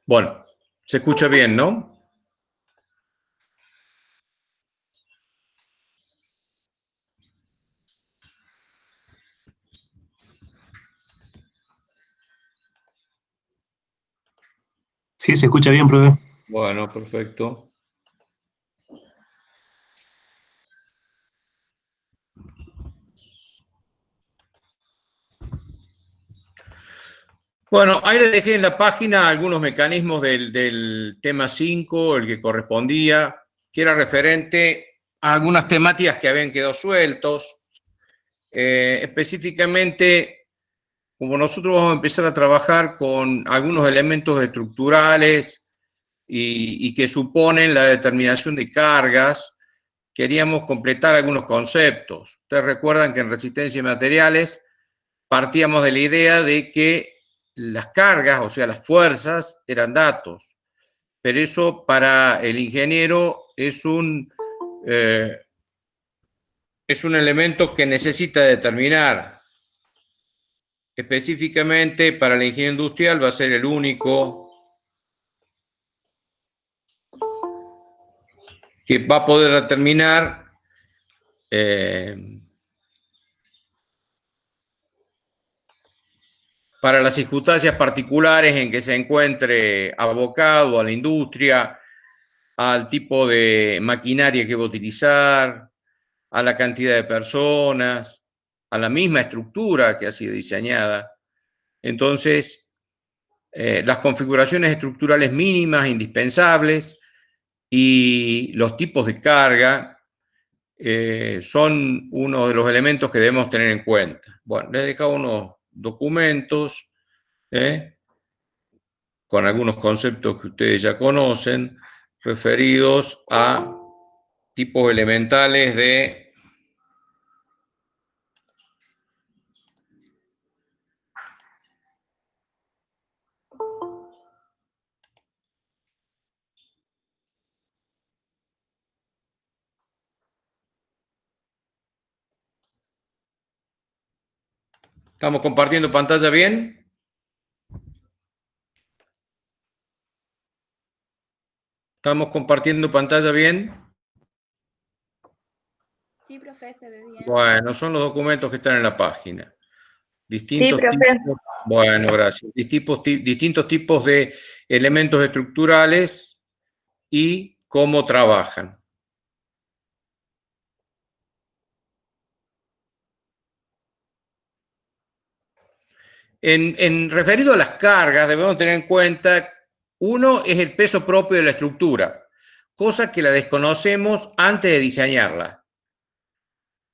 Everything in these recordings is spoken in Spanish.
Bueno, se escucha bien, ¿no? Sí, se escucha bien, profe. Bueno, perfecto. Bueno, ahí les dejé en la página algunos mecanismos del tema 5, el que correspondía, que era referente a algunas temáticas que habían quedado sueltos. Específicamente, como nosotros vamos a empezar a trabajar con algunos elementos estructurales y que suponen la determinación de cargas, queríamos completar algunos conceptos. Ustedes recuerdan que en resistencia de materiales partíamos de la idea de que las cargas, o sea, las fuerzas, eran datos, pero eso para el ingeniero es un elemento que necesita determinar. Específicamente para el ingeniero industrial va a ser el único que va a poder determinar para las circunstancias particulares en que se encuentre abocado a la industria, al tipo de maquinaria que va a utilizar, a la cantidad de personas, a la misma estructura que ha sido diseñada. Entonces, las configuraciones estructurales mínimas indispensables y los tipos de carga son uno de los elementos que debemos tener en cuenta. Bueno, les he dejado unos documentos con algunos conceptos que ustedes ya conocen, referidos a tipos elementales de ¿Estamos compartiendo pantalla bien? ¿Estamos compartiendo pantalla bien? Sí, profe, se ve bien. Bueno, son los documentos que están en la página. Sí, Distintos profe. tipos, bueno, gracias. Distintos tipos de elementos estructurales y cómo trabajan. Referido a las cargas, debemos tener en cuenta, uno es el peso propio de la estructura, cosa que la desconocemos antes de diseñarla.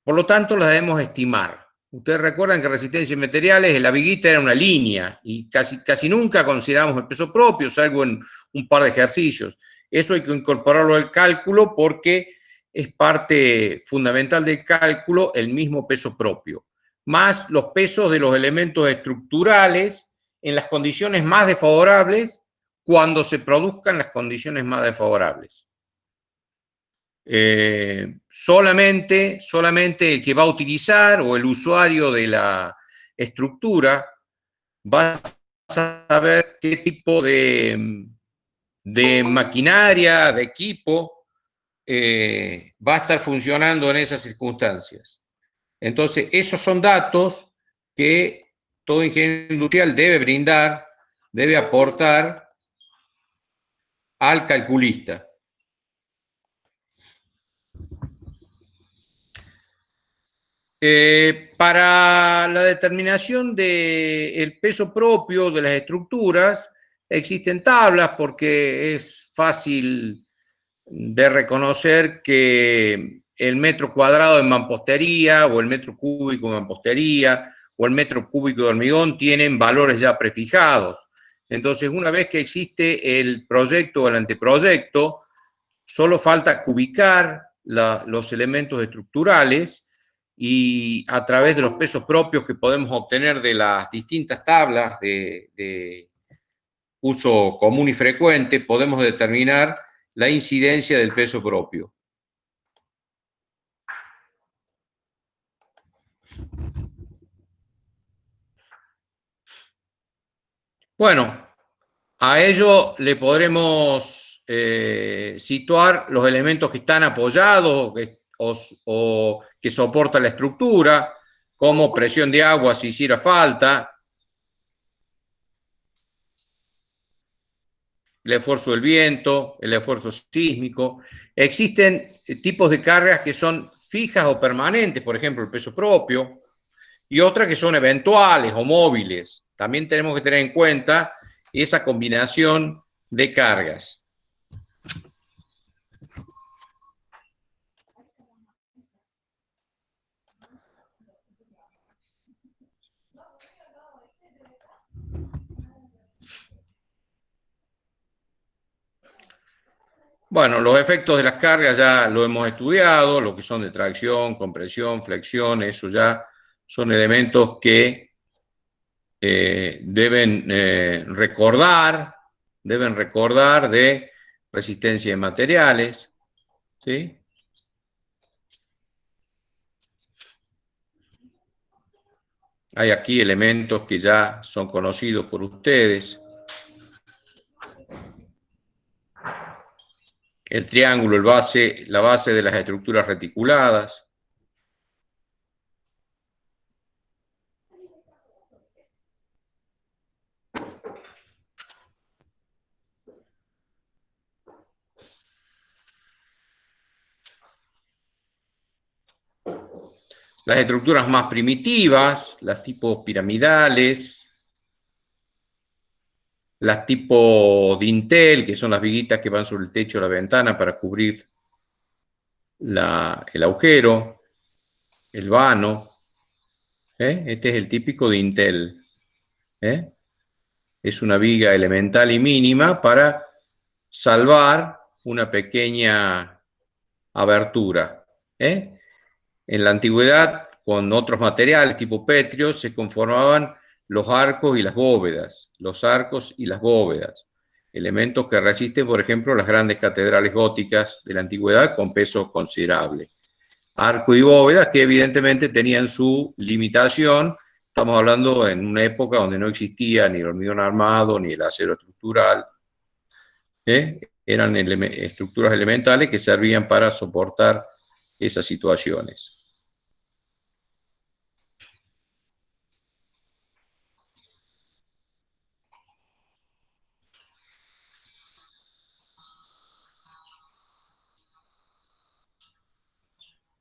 Por lo tanto, la debemos estimar. Ustedes recuerdan que resistencia y materiales, la viguita era una línea y casi nunca consideramos el peso propio, salvo en un par de ejercicios. Eso hay que incorporarlo al cálculo porque es parte fundamental del cálculo el mismo peso propio, más los pesos de los elementos estructurales en las condiciones más desfavorables cuando se produzcan las condiciones más desfavorables. Solamente el que va a utilizar o el usuario de la estructura va a saber qué tipo de maquinaria, de equipo va a estar funcionando en esas circunstancias. Entonces, esos son datos que todo ingeniero industrial debe brindar, debe aportar al calculista. Para la determinación del peso propio de las estructuras existen tablas porque es fácil de reconocer que el metro cuadrado de mampostería o el metro cúbico de mampostería o el metro cúbico de hormigón tienen valores ya prefijados. Entonces, una vez que existe el proyecto o el anteproyecto, solo falta cubicar los elementos estructurales y a través de los pesos propios que podemos obtener de las distintas tablas de uso común y frecuente, podemos determinar la incidencia del peso propio. Bueno, A ello le podremos situar los elementos que están apoyados o que soportan la estructura, como presión de agua si hiciera falta, el esfuerzo del viento, el esfuerzo sísmico. Existen tipos de cargas que son fijas o permanentes, por ejemplo, el peso propio, y otras que son eventuales o móviles. También tenemos que tener en cuenta esa combinación de cargas. Bueno, los efectos de las cargas ya lo hemos estudiado, lo que son de tracción, compresión, flexión, eso ya son elementos que deben recordar de resistencia de materiales, ¿sí? Hay aquí elementos que ya son conocidos por ustedes. El triángulo, la base de las estructuras reticuladas. Las estructuras más primitivas, las tipos piramidales, las tipo dintel, que son las viguitas que van sobre el techo de la ventana para cubrir el agujero, el vano. Este es el típico dintel. Es una viga elemental y mínima para salvar una pequeña abertura. En la antigüedad, con otros materiales tipo petrio, se conformaban los arcos y las bóvedas, elementos que resisten, por ejemplo, las grandes catedrales góticas de la antigüedad con peso considerable. Arco y bóvedas que evidentemente tenían su limitación. Estamos hablando en una época donde no existía ni el hormigón armado ni el acero estructural. Eran estructuras elementales que servían para soportar esas situaciones.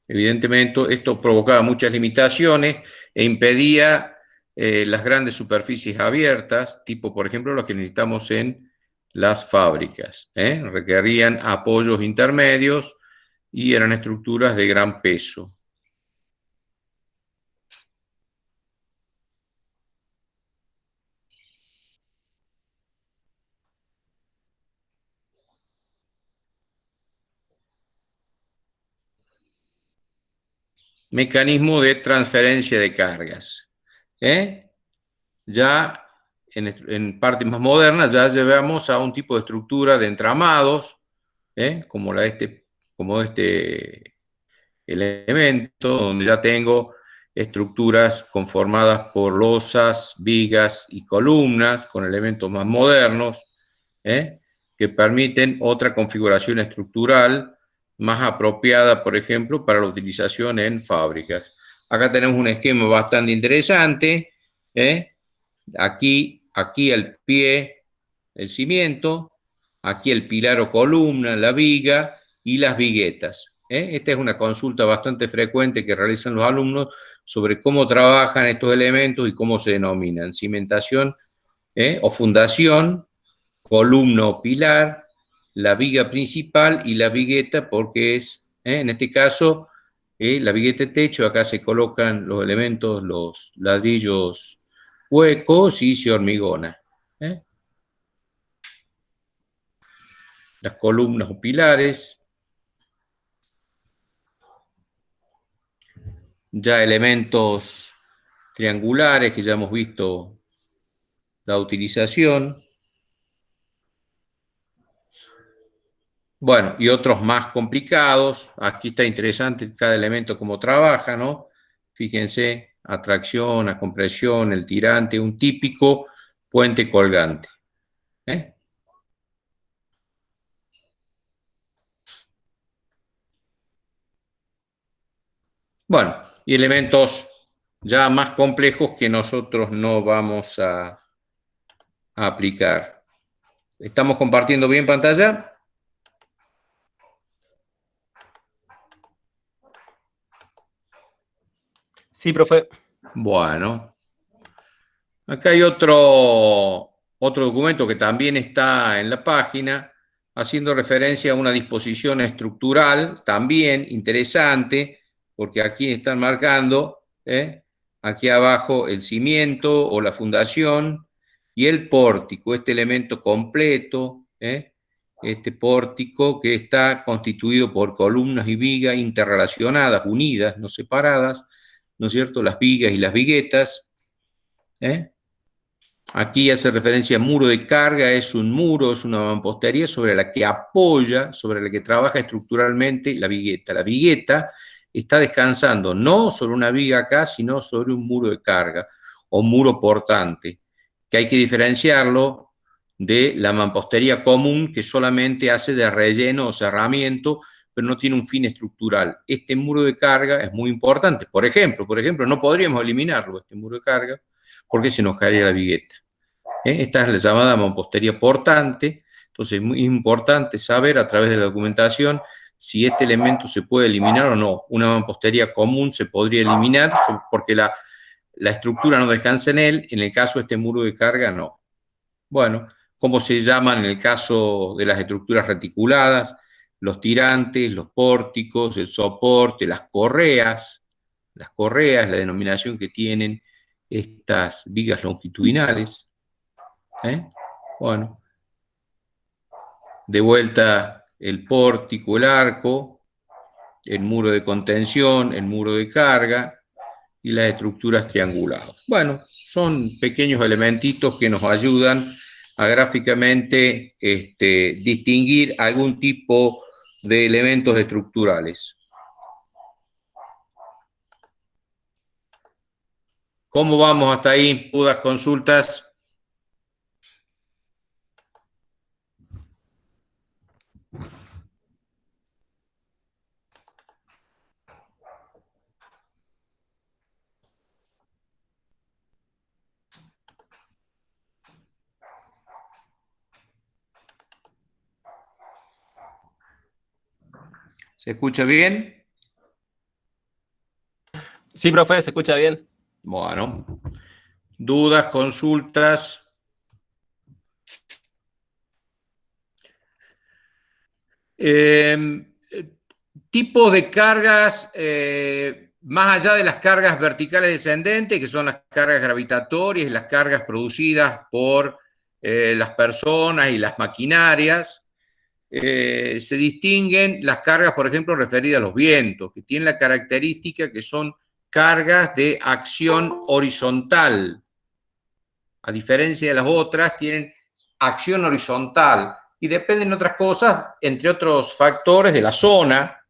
Evidentemente, esto provocaba muchas limitaciones e impedía las grandes superficies abiertas, tipo, por ejemplo, lo que necesitamos en las fábricas. Requerían apoyos intermedios y eran estructuras de gran peso. Mecanismo de transferencia de cargas. Ya en partes más modernas ya llevamos a un tipo de estructura de entramados, como este elemento, donde ya tengo estructuras conformadas por losas, vigas y columnas, con elementos más modernos, que permiten otra configuración estructural más apropiada, por ejemplo, para la utilización en fábricas. Acá tenemos un esquema bastante interesante. Aquí el pie, el cimiento, aquí el pilar o columna, la viga y las viguetas. Esta es una consulta bastante frecuente que realizan los alumnos sobre cómo trabajan estos elementos y cómo se denominan. Cimentación o fundación, columna o pilar, la viga principal y la vigueta, porque es, en este caso, la vigueta de techo. Acá se colocan los elementos, los ladrillos huecos y se hormigona. Las columnas o pilares. Ya elementos triangulares que ya hemos visto la utilización. Bueno, y otros más complicados. Aquí está interesante cada elemento cómo trabaja, ¿no? Fíjense, a compresión, el tirante, un típico puente colgante. Bueno, y elementos ya más complejos que nosotros no vamos a aplicar. ¿Estamos compartiendo bien pantalla? Sí, profe. Bueno, acá hay otro documento que también está en la página, haciendo referencia a una disposición estructural, también interesante, porque aquí están marcando, aquí abajo, el cimiento o la fundación y el pórtico, este elemento completo, este pórtico que está constituido por columnas y vigas interrelacionadas, unidas, no separadas, ¿no es cierto? Las vigas y las viguetas. Aquí hace referencia a muro de carga, es un muro, es una mampostería sobre la que apoya, sobre la que trabaja estructuralmente la vigueta. La vigueta está descansando no sobre una viga acá, sino sobre un muro de carga o muro portante, que hay que diferenciarlo de la mampostería común, que solamente hace de relleno o cerramiento, pero no tiene un fin estructural. Este muro de carga es muy importante. Por ejemplo, no podríamos eliminarlo, este muro de carga, porque se nos caería la vigueta. Esta es la llamada mampostería portante. Entonces es muy importante saber a través de la documentación si este elemento se puede eliminar o no. Una mampostería común se podría eliminar porque la estructura no descansa en él, en el caso de este muro de carga no. Bueno, ¿cómo se llaman en el caso de las estructuras reticuladas? Los tirantes, los pórticos, el soporte, las correas, la denominación que tienen estas vigas longitudinales. Bueno, de vuelta el pórtico, el arco, el muro de contención, el muro de carga y las estructuras trianguladas. Bueno, son pequeños elementitos que nos ayudan a gráficamente distinguir algún tipo de elementos estructurales. ¿Cómo vamos hasta ahí? ¿Dudas, consultas? ¿Se escucha bien? Sí, profe, se escucha bien. Bueno, dudas, consultas. Tipos de cargas, más allá de las cargas verticales descendentes, que son las cargas gravitatorias y las cargas producidas por las personas y las maquinarias, se distinguen las cargas, por ejemplo, referidas a los vientos, que tienen la característica que son cargas de acción horizontal. A diferencia de las otras, tienen acción horizontal y dependen de otras cosas, entre otros factores de la zona,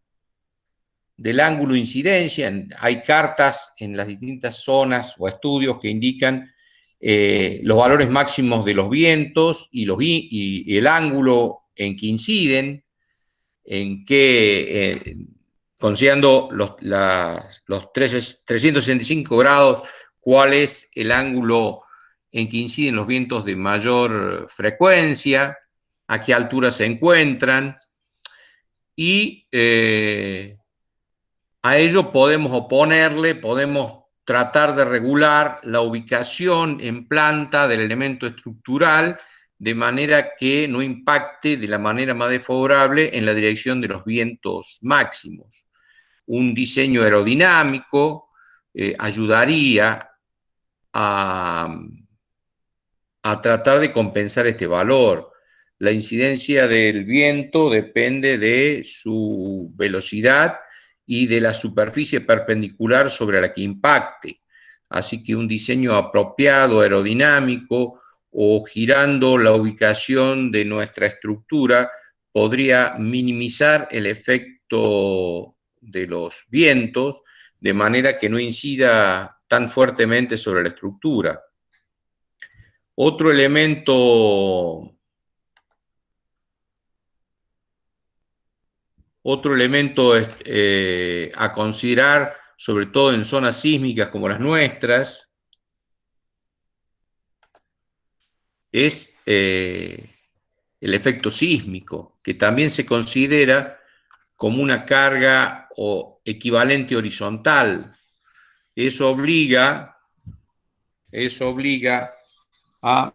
del ángulo de incidencia. Hay cartas en las distintas zonas o estudios que indican los valores máximos de los vientos y el ángulo en que inciden, en que, considerando los 365 grados, cuál es el ángulo en que inciden los vientos de mayor frecuencia, a qué altura se encuentran, y a ello podemos oponerle, podemos tratar de regular la ubicación en planta del elemento estructural de manera que no impacte de la manera más desfavorable en la dirección de los vientos máximos. Un diseño aerodinámico ayudaría a tratar de compensar este valor. La incidencia del viento depende de su velocidad y de la superficie perpendicular sobre la que impacte. Así que un diseño apropiado, aerodinámico, o girando la ubicación de nuestra estructura podría minimizar el efecto de los vientos de manera que no incida tan fuertemente sobre la estructura. Otro elemento a considerar sobre todo en zonas sísmicas como las nuestras, es el efecto sísmico, que también se considera como una carga o equivalente horizontal. Eso obliga a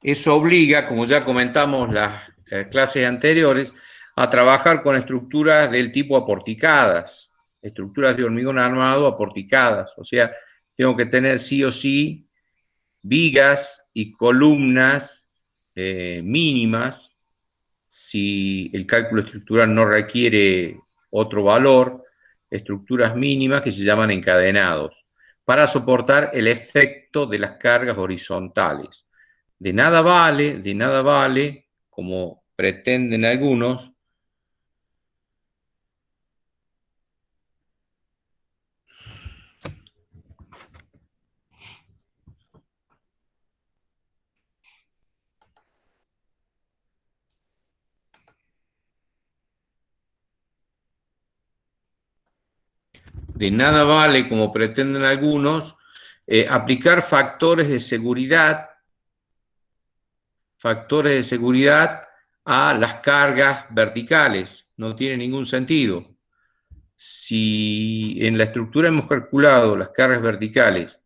Eso obliga, como ya comentamos las clases anteriores, a trabajar con estructuras del tipo aporticadas, estructuras de hormigón armado aporticadas. O sea, tengo que tener sí o sí vigas y columnas mínimas si el cálculo estructural no requiere otro valor, estructuras mínimas que se llaman encadenados, para soportar el efecto de las cargas horizontales. De nada vale, como pretenden algunos, como pretenden algunos, aplicar factores de seguridad a las cargas verticales. No tiene ningún sentido. Si en la estructura hemos calculado las cargas verticales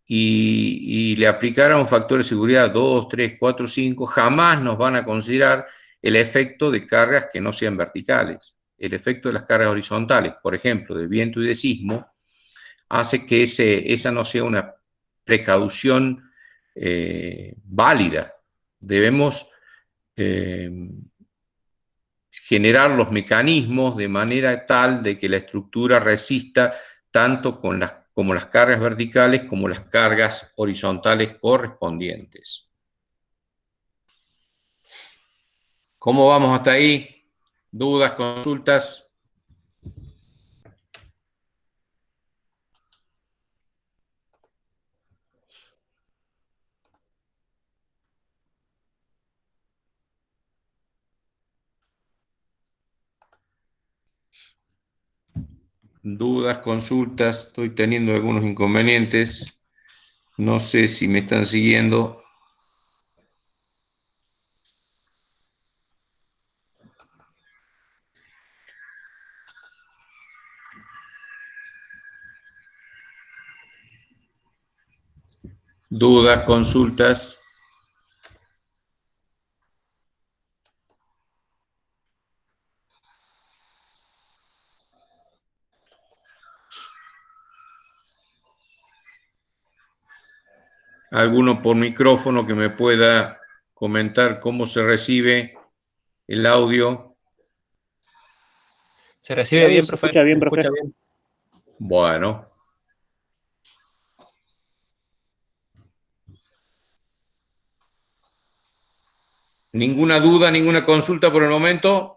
y le aplicara un factor de seguridad 2, 3, 4, 5, jamás nos van a considerar el efecto de cargas que no sean verticales. El efecto de las cargas horizontales, por ejemplo, de viento y de sismo, hace que esa no sea una precaución válida. Debemos generar los mecanismos de manera tal de que la estructura resista tanto como las cargas verticales como las cargas horizontales correspondientes. ¿Cómo vamos hasta ahí? ¿Dudas, consultas? Dudas, consultas, estoy teniendo algunos inconvenientes. No sé si me están siguiendo. Dudas, consultas. Alguno por micrófono que me pueda comentar cómo se recibe el audio. Se recibe bien, Se profe. escucha bien, Se profe. escucha bien. Bueno. ¿Ninguna duda, ninguna consulta por el momento?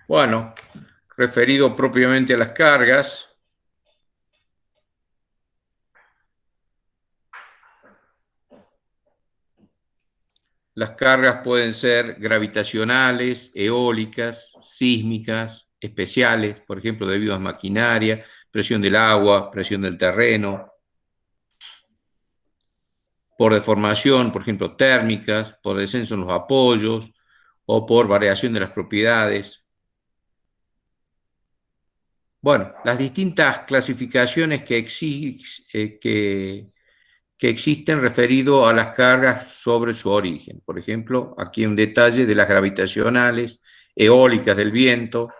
Bueno, referido propiamente a las cargas, las cargas pueden ser gravitacionales, eólicas, sísmicas, especiales, por ejemplo, debido a maquinaria, presión del agua, presión del terreno, por deformación, por ejemplo, térmicas, por descenso en los apoyos o por variación de las propiedades. Bueno, las distintas clasificaciones que existen referido a las cargas sobre su origen. Por ejemplo, aquí un detalle de las gravitacionales, eólicas del viento,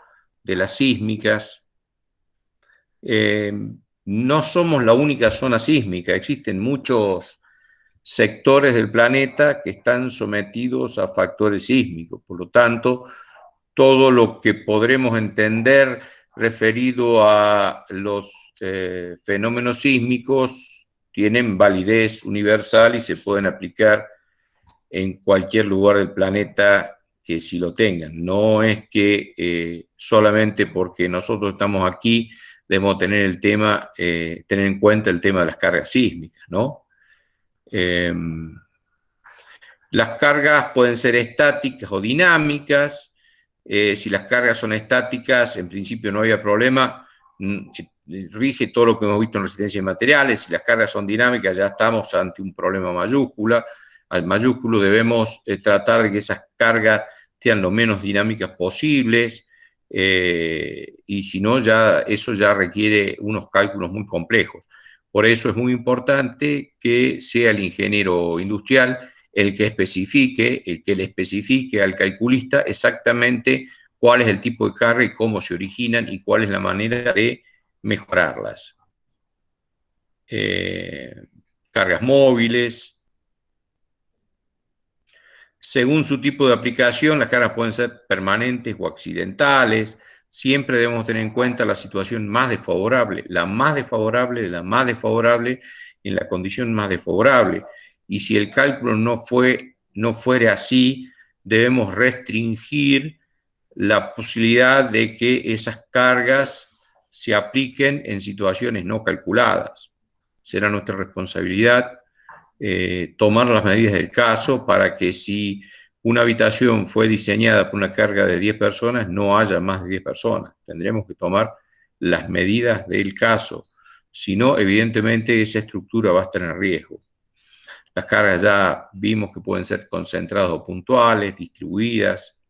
de las sísmicas. No somos la única zona sísmica, existen muchos sectores del planeta que están sometidos a factores sísmicos. Por lo tanto, todo lo que podremos entender referido a los fenómenos sísmicos tienen validez universal y se pueden aplicar en cualquier lugar del planeta que sí lo tengan. No es que solamente porque nosotros estamos aquí debemos tener tener en cuenta el tema de las cargas sísmicas, ¿no? Las cargas pueden ser estáticas o dinámicas. Si las cargas son estáticas, en principio no había problema, rige todo lo que hemos visto en resistencia de materiales. Si las cargas son dinámicas, ya estamos ante un problema mayúsculo. Al mayúsculo debemos tratar de que esas cargas sean lo menos dinámicas posibles, y si no, eso ya requiere unos cálculos muy complejos. Por eso es muy importante que sea el ingeniero industrial el que le especifique al calculista exactamente cuál es el tipo de carga y cómo se originan y cuál es la manera de mejorarlas. Cargas móviles. Según su tipo de aplicación, las cargas pueden ser permanentes o accidentales. Siempre debemos tener en cuenta la situación más desfavorable, la más desfavorable de la más desfavorable en la condición más desfavorable. Y si el cálculo no fuere así, debemos restringir la posibilidad de que esas cargas se apliquen en situaciones no calculadas. Será nuestra responsabilidad tomar las medidas del caso para que si una habitación fue diseñada por una carga de 10 personas, no haya más de 10 personas. Tendremos que tomar las medidas del caso. Si no, evidentemente esa estructura va a estar en riesgo. Las cargas ya vimos que pueden ser concentradas o puntuales, distribuidas,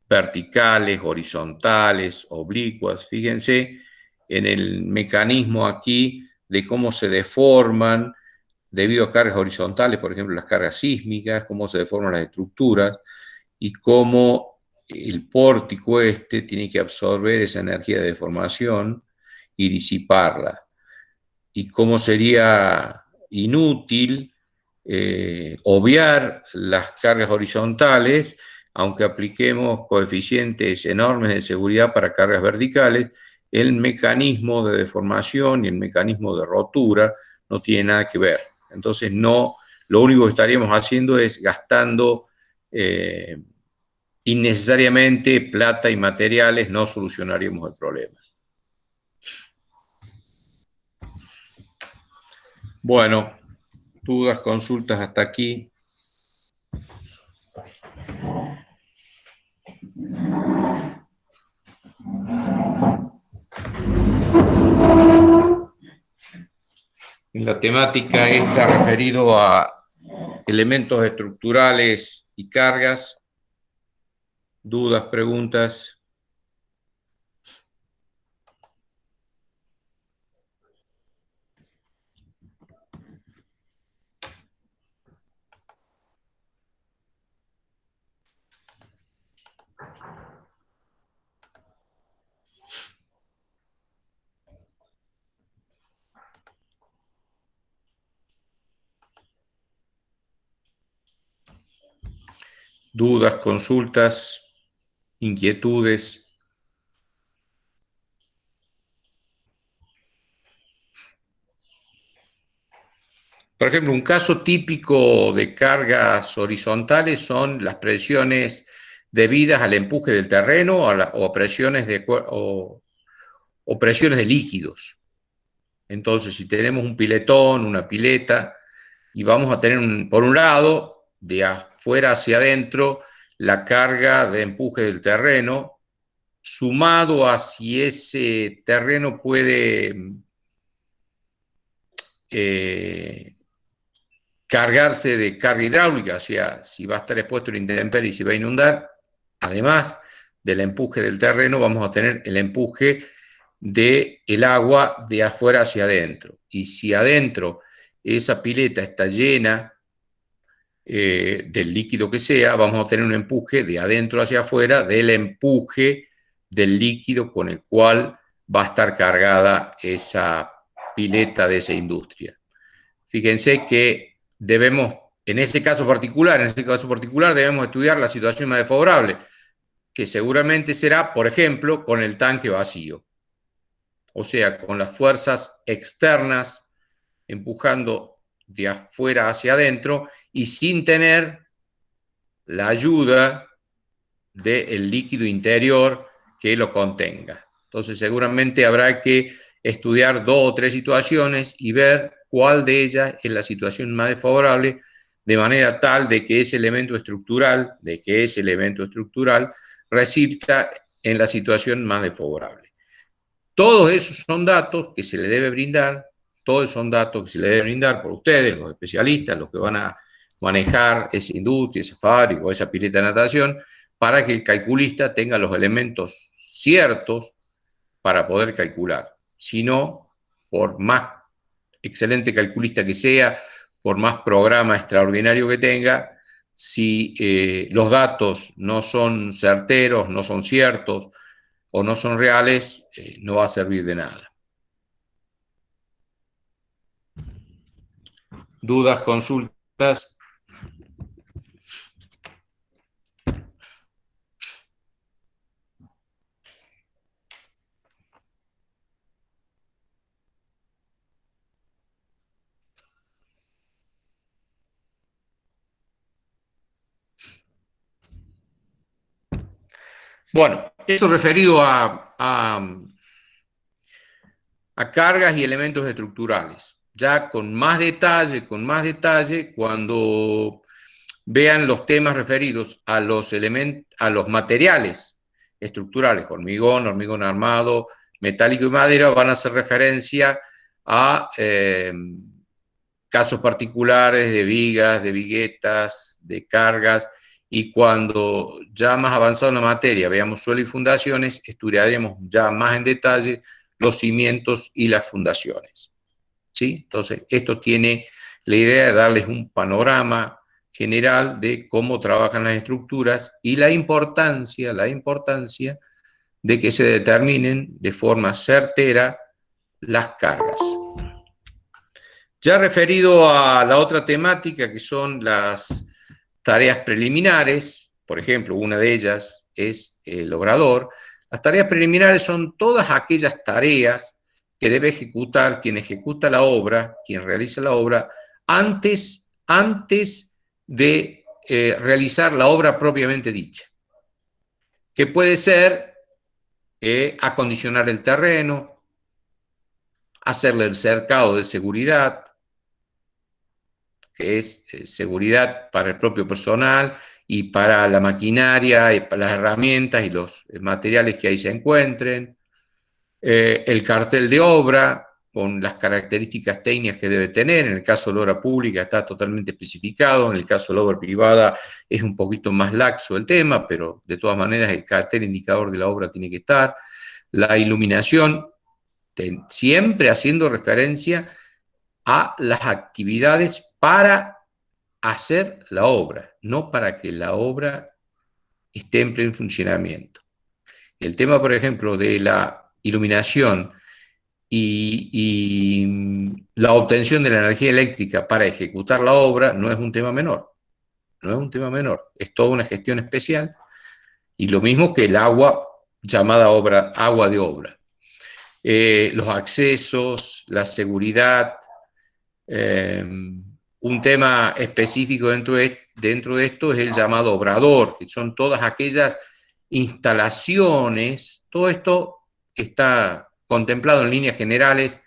verticales, horizontales, oblicuas. Fíjense en el mecanismo aquí de cómo se deforman debido a cargas horizontales, por ejemplo, las cargas sísmicas, cómo se deforman las estructuras y cómo el pórtico tiene que absorber esa energía de deformación y disiparla. Y cómo sería inútil obviar las cargas horizontales, aunque apliquemos coeficientes enormes de seguridad para cargas verticales, el mecanismo de deformación y el mecanismo de rotura no tiene nada que ver. Entonces, lo único que estaríamos haciendo es gastando innecesariamente plata y materiales, no solucionaríamos el problema. Bueno, dudas, consultas hasta aquí. En la temática está referido a elementos estructurales y cargas. Dudas, preguntas. Dudas, consultas, inquietudes. Por ejemplo, un caso típico de cargas horizontales son las presiones debidas al empuje del terreno o presiones de líquidos. Entonces, si tenemos un piletón, una pileta, y vamos a tener, por un lado, de afuera hacia adentro, la carga de empuje del terreno, sumado a si ese terreno puede cargarse de carga hidráulica, o sea, si va a estar expuesto a la intemperie y se va a inundar, además del empuje del terreno, vamos a tener el empuje del agua de afuera hacia adentro. Y si adentro esa pileta está llena del líquido que sea, vamos a tener un empuje de adentro hacia afuera del empuje del líquido con el cual va a estar cargada esa pileta de esa industria. Fíjense que debemos, en ese caso particular, debemos estudiar la situación más desfavorable, que seguramente será, por ejemplo, con el tanque vacío. O sea, con las fuerzas externas empujando de afuera hacia adentro y sin tener la ayuda del líquido interior que lo contenga. Entonces, seguramente habrá que estudiar 2 o 3 situaciones y ver cuál de ellas es la situación más desfavorable, de manera tal de que ese elemento estructural, resulta en la situación más desfavorable. Todos esos son datos que se le debe brindar, por ustedes, los especialistas, los que van a manejar esa industria, ese fábrico, esa pileta de natación, para que el calculista tenga los elementos ciertos para poder calcular. Si no, por más excelente calculista que sea, por más programa extraordinario que tenga, si los datos no son certeros, no son ciertos o no son reales, no va a servir de nada. ¿Dudas, consultas? Bueno, eso referido a cargas y elementos estructurales. Ya con más detalle, cuando vean los temas referidos a los materiales estructurales, hormigón armado, metálico y madera, van a hacer referencia a casos particulares de vigas, de viguetas, de cargas, y cuando ya más avanzado en la materia veamos suelo y fundaciones, estudiaremos ya más en detalle los cimientos y las fundaciones. ¿Sí? Entonces, esto tiene la idea de darles un panorama general de cómo trabajan las estructuras y la importancia de que se determinen de forma certera las cargas. Ya referido a la otra temática, que son las tareas preliminares, por ejemplo, una de ellas es el obrador. Las tareas preliminares son todas aquellas tareas que debe ejecutar quien ejecuta la obra, quien realiza la obra, antes de realizar la obra propiamente dicha. Que puede ser acondicionar el terreno, hacerle el cercado de seguridad, que es seguridad para el propio personal y para la maquinaria y para las herramientas y los materiales que ahí se encuentren, el cartel de obra con las características técnicas que debe tener. En el caso de la obra pública está totalmente especificado, en el caso de la obra privada es un poquito más laxo el tema, pero de todas maneras el cartel indicador de la obra tiene que estar. La iluminación, siempre haciendo referencia a las actividades para hacer la obra, no para que la obra esté en pleno funcionamiento. El tema, por ejemplo, de la iluminación y la obtención de la energía eléctrica para ejecutar la obra no es un tema menor. No es un tema menor, es toda una gestión especial, y lo mismo que el agua, llamada agua de obra. Los accesos, la seguridad. Un tema específico dentro de esto es el llamado obrador, que son todas aquellas instalaciones. Todo esto está contemplado en líneas generales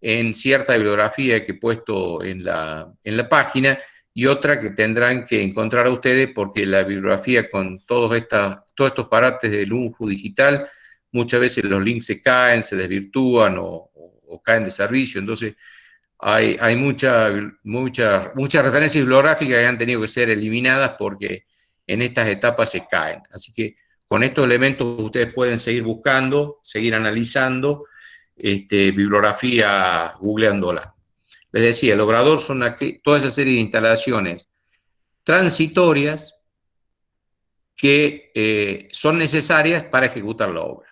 en cierta bibliografía que he puesto en la página, y otra que tendrán que encontrar a ustedes, porque la bibliografía con todos estos partes del UNJU digital muchas veces los links se caen, se desvirtúan o caen de servicio. Entonces, hay muchas referencias bibliográficas que han tenido que ser eliminadas porque en estas etapas se caen. Así que con estos elementos ustedes pueden seguir buscando, seguir analizando bibliografía, googleándola. Les decía, el obrador son toda esa serie de instalaciones transitorias que son necesarias para ejecutar la obra.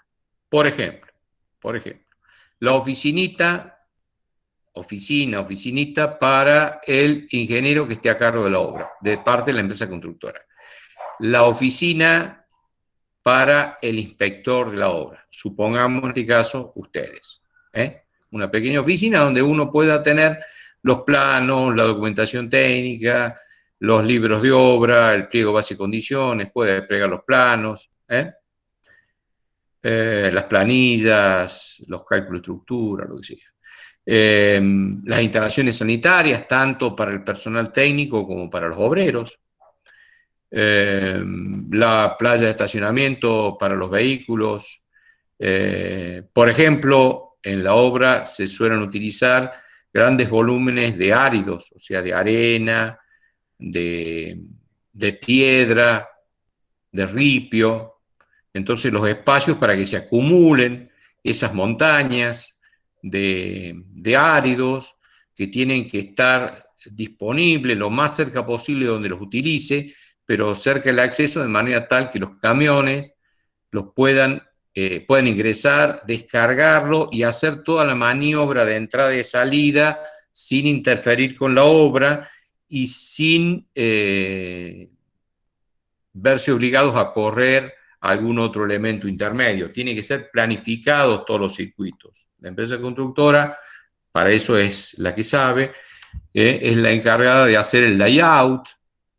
Por ejemplo, la oficinita para el ingeniero que esté a cargo de la obra, de parte de la empresa constructora. La oficina para el inspector de la obra, supongamos en este caso ustedes. Una pequeña oficina donde uno pueda tener los planos, la documentación técnica, los libros de obra, el pliego base y condiciones, puede desplegar los planos, las planillas, los cálculos de estructura, lo que sea. Las instalaciones sanitarias, tanto para el personal técnico como para los obreros. La playa de estacionamiento para los vehículos. Por ejemplo, en la obra se suelen utilizar grandes volúmenes de áridos, o sea, de arena, de piedra, de ripio. Entonces los espacios para que se acumulen esas montañas de áridos que tienen que estar disponibles lo más cerca posible donde los utilice, pero cerca del acceso de manera tal que los camiones los puedan ingresar, descargarlo y hacer toda la maniobra de entrada y salida sin interferir con la obra y sin verse obligados a correr algún otro elemento intermedio. Tienen que ser planificados todos los circuitos. La empresa constructora, para eso es la que sabe, es la encargada de hacer el layout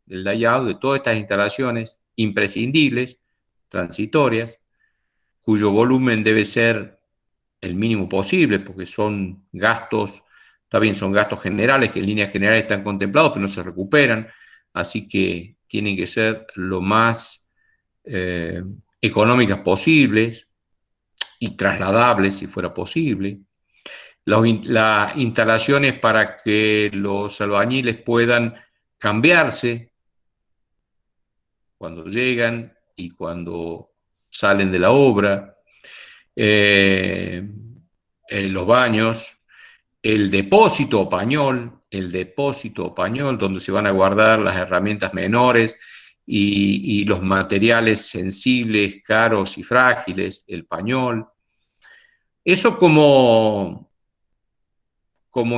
de todas estas instalaciones imprescindibles, transitorias, cuyo volumen debe ser el mínimo posible, porque son gastos, también son gastos generales, que en líneas generales están contemplados, pero no se recuperan, así que tienen que ser lo más económicas posibles y trasladables, si fuera posible. Las instalaciones para que los albañiles puedan cambiarse cuando llegan y cuando salen de la obra, los baños, el depósito pañol, donde se van a guardar las herramientas menores y los materiales sensibles, caros y frágiles, el pañol. Eso como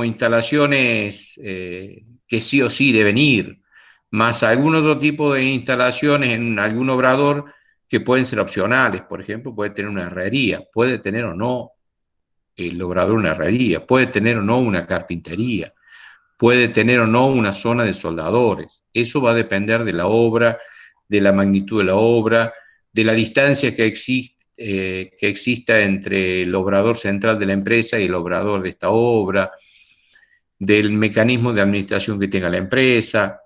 instalaciones que sí o sí deben ir, más algún otro tipo de instalaciones en algún obrador que pueden ser opcionales. Por ejemplo, puede tener una herrería, puede tener o no el obrador una herrería, puede tener o no una carpintería, puede tener o no una zona de soldadores. Eso va a depender de la obra, de la magnitud de la obra, de la distancia que exista entre el obrador central de la empresa y el obrador de esta obra, del mecanismo de administración que tenga la empresa,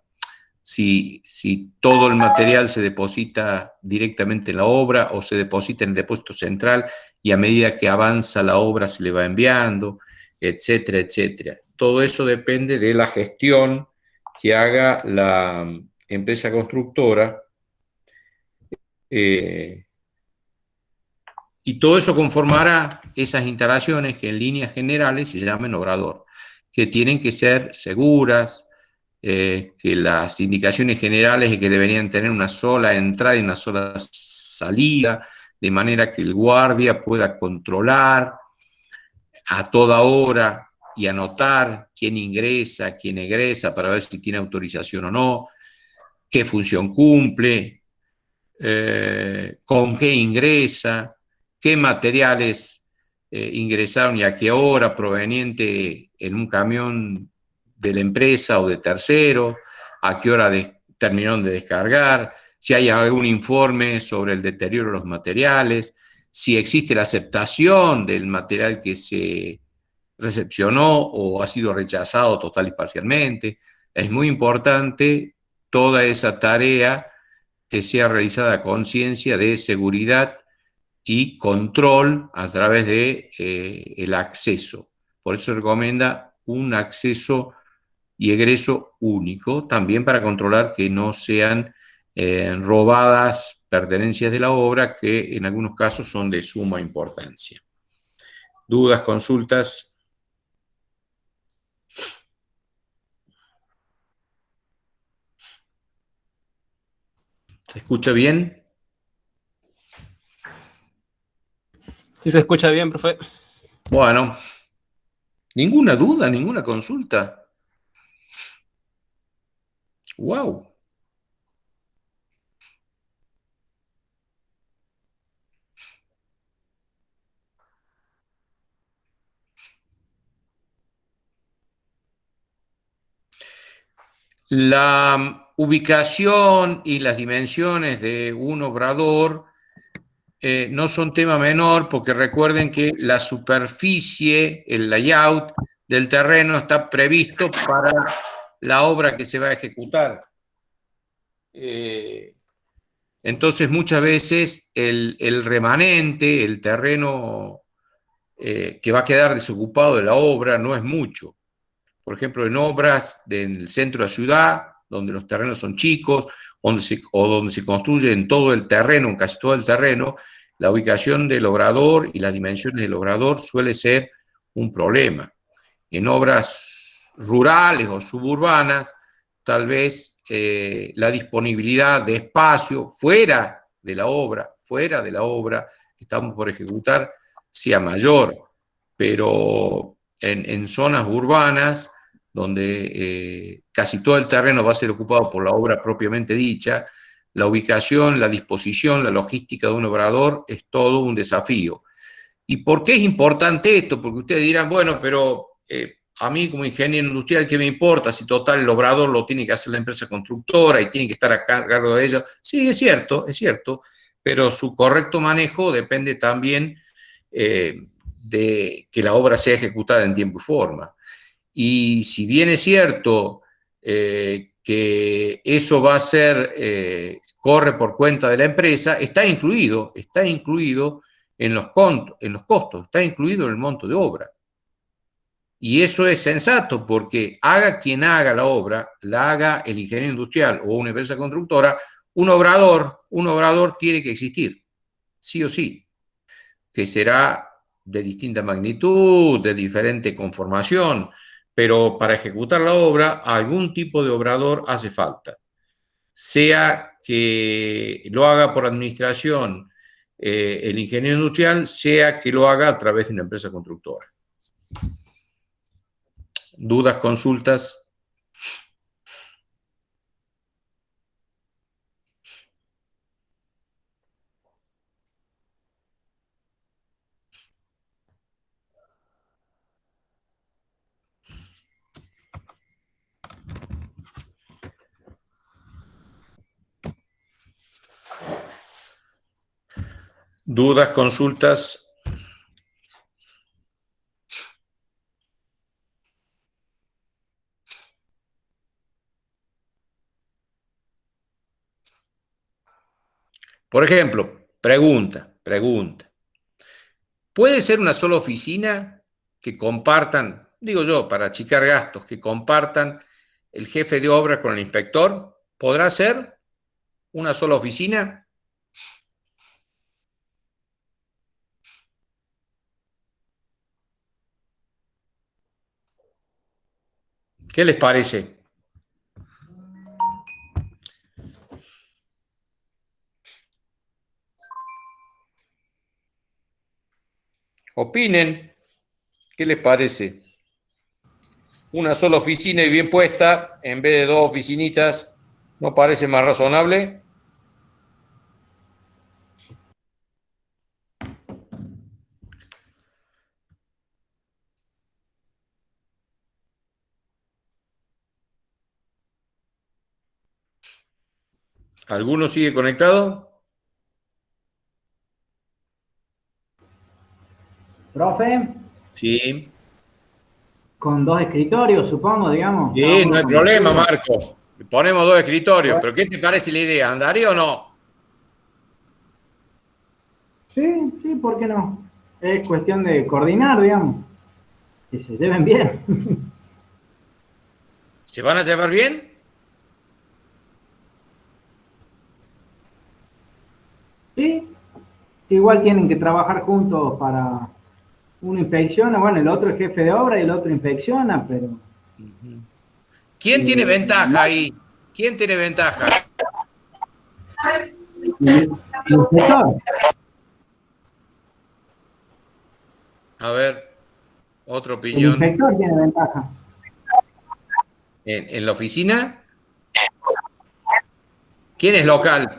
si todo el material se deposita directamente en la obra o se deposita en el depósito central y a medida que avanza la obra se le va enviando, etcétera, etcétera. Todo eso depende de la gestión que haga la empresa constructora y todo eso conformará esas instalaciones que en líneas generales se llaman obrador, que tienen que ser seguras, que las indicaciones generales es que deberían tener una sola entrada y una sola salida, de manera que el guardia pueda controlar a toda hora y anotar quién ingresa, quién egresa, para ver si tiene autorización o no, qué función cumple, con qué ingresa, qué materiales ingresaron y a qué hora, proveniente en un camión de la empresa o de tercero, a qué hora terminaron de descargar, si hay algún informe sobre el deterioro de los materiales, si existe la aceptación del material que se recepcionó o ha sido rechazado total y parcialmente. Es muy importante toda esa tarea que sea realizada a conciencia de seguridad y control a través de el acceso. Por eso recomienda un acceso y egreso único, también para controlar que no sean robadas pertenencias de la obra, que en algunos casos son de suma importancia. ¿Dudas, consultas? ¿Se escucha bien? Sí, se escucha bien, profe. Bueno, ¿ninguna duda, ninguna consulta? ¡Wow! La ubicación y las dimensiones de un obrador no son tema menor, porque recuerden que la superficie, el layout del terreno está previsto para la obra que se va a ejecutar. Entonces, muchas veces el remanente, el terreno que va a quedar desocupado de la obra no es mucho. Por ejemplo, en obras del centro de la ciudad, donde los terrenos son chicos, o donde se construye en todo el terreno, en casi todo el terreno, la ubicación del obrador y las dimensiones del obrador suele ser un problema. En obras rurales o suburbanas, tal vez la disponibilidad de espacio fuera de la obra que estamos por ejecutar, sea mayor, pero en zonas urbanas, donde casi todo el terreno va a ser ocupado por la obra propiamente dicha, la ubicación, la disposición, la logística de un obrador es todo un desafío. ¿Y por qué es importante esto? Porque ustedes dirán, bueno, pero a mí como ingeniero industrial, ¿qué me importa si total el obrador lo tiene que hacer la empresa constructora y tiene que estar a cargo de ello? Sí, es cierto, pero su correcto manejo depende también de que la obra sea ejecutada en tiempo y forma. Y si bien es cierto que eso va a ser, corre por cuenta de la empresa, está incluido en los costos, está incluido en el monto de obra. Y eso es sensato, porque haga quien haga la obra, la haga el ingeniero industrial o una empresa constructora, un obrador tiene que existir, sí o sí, que será de distinta magnitud, de diferente conformación, pero para ejecutar la obra, algún tipo de obrador hace falta. Sea que lo haga por administración el ingeniero industrial, sea que lo haga a través de una empresa constructora. ¿Dudas, consultas? ¿Dudas, consultas? Por ejemplo, pregunta. ¿Puede ser una sola oficina que compartan, digo yo, para achicar gastos, que compartan el jefe de obra con el inspector? ¿Podrá ser una sola oficina? ¿Qué les parece? Opinen. ¿Qué les parece? Una sola oficina y bien puesta, en vez de dos oficinitas, ¿no parece más razonable? ¿Alguno sigue conectado? Profe, Sí. con 2 escritorios, supongo, digamos. Sí, no hay problema, Marcos. Marcos. Ponemos 2 escritorios, pero ¿qué te parece la idea? ¿Andaría o no? Sí, sí, ¿por qué no? Es cuestión de coordinar, digamos, que se lleven bien. ¿Se van a llevar bien? Sí, igual tienen que trabajar juntos para uno inspecciona, bueno, el otro es jefe de obra y el otro inspecciona, pero ¿Quién tiene no, ventaja ahí? ¿Quién tiene ventaja? el inspector, A ver, otra el opinión. inspector tiene ventaja. ¿En la oficina? ¿Quién es local?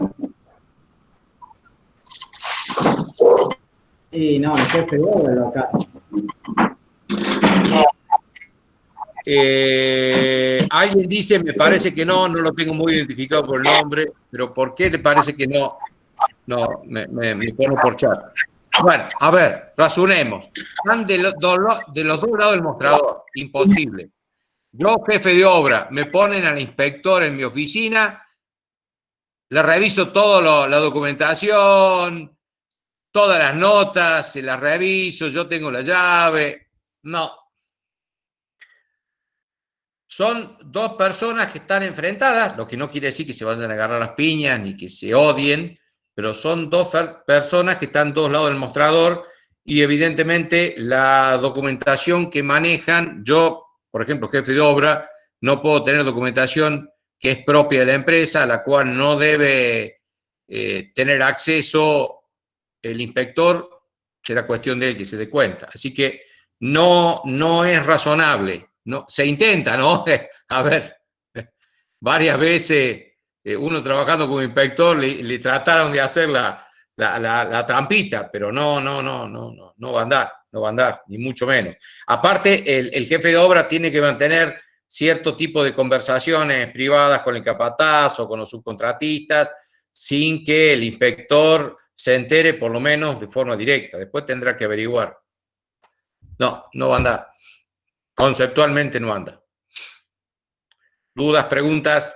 Y no, el jefe de obra local. Alguien dice, me parece que no, no lo tengo muy identificado por el nombre, pero ¿por qué le parece que no? No, me pone por chat. Bueno, a ver, razonemos. Están de los dos lados del mostrador, imposible. Yo, jefe de obra, me ponen al inspector en mi oficina, le reviso toda la documentación, todas las notas, se las reviso, yo tengo la llave. No, son dos personas que están enfrentadas, lo que no quiere decir que se vayan a agarrar las piñas ni que se odien, pero son dos personas que están dos lados del mostrador y evidentemente la documentación que manejan, yo, por ejemplo, jefe de obra, no puedo tener documentación que es propia de la empresa, a la cual no debe tener acceso el inspector, será cuestión de él que se dé cuenta. Así que no es razonable. No, se intenta, ¿no? A ver, varias veces uno trabajando como inspector le trataron de hacer la trampita, pero no va a andar, no va a andar, ni mucho menos. Aparte, el jefe de obra tiene que mantener cierto tipo de conversaciones privadas con el capataz o con los subcontratistas sin que el inspector se entere por lo menos de forma directa. Después tendrá que averiguar. No va a andar. Conceptualmente no anda. ¿Dudas, preguntas?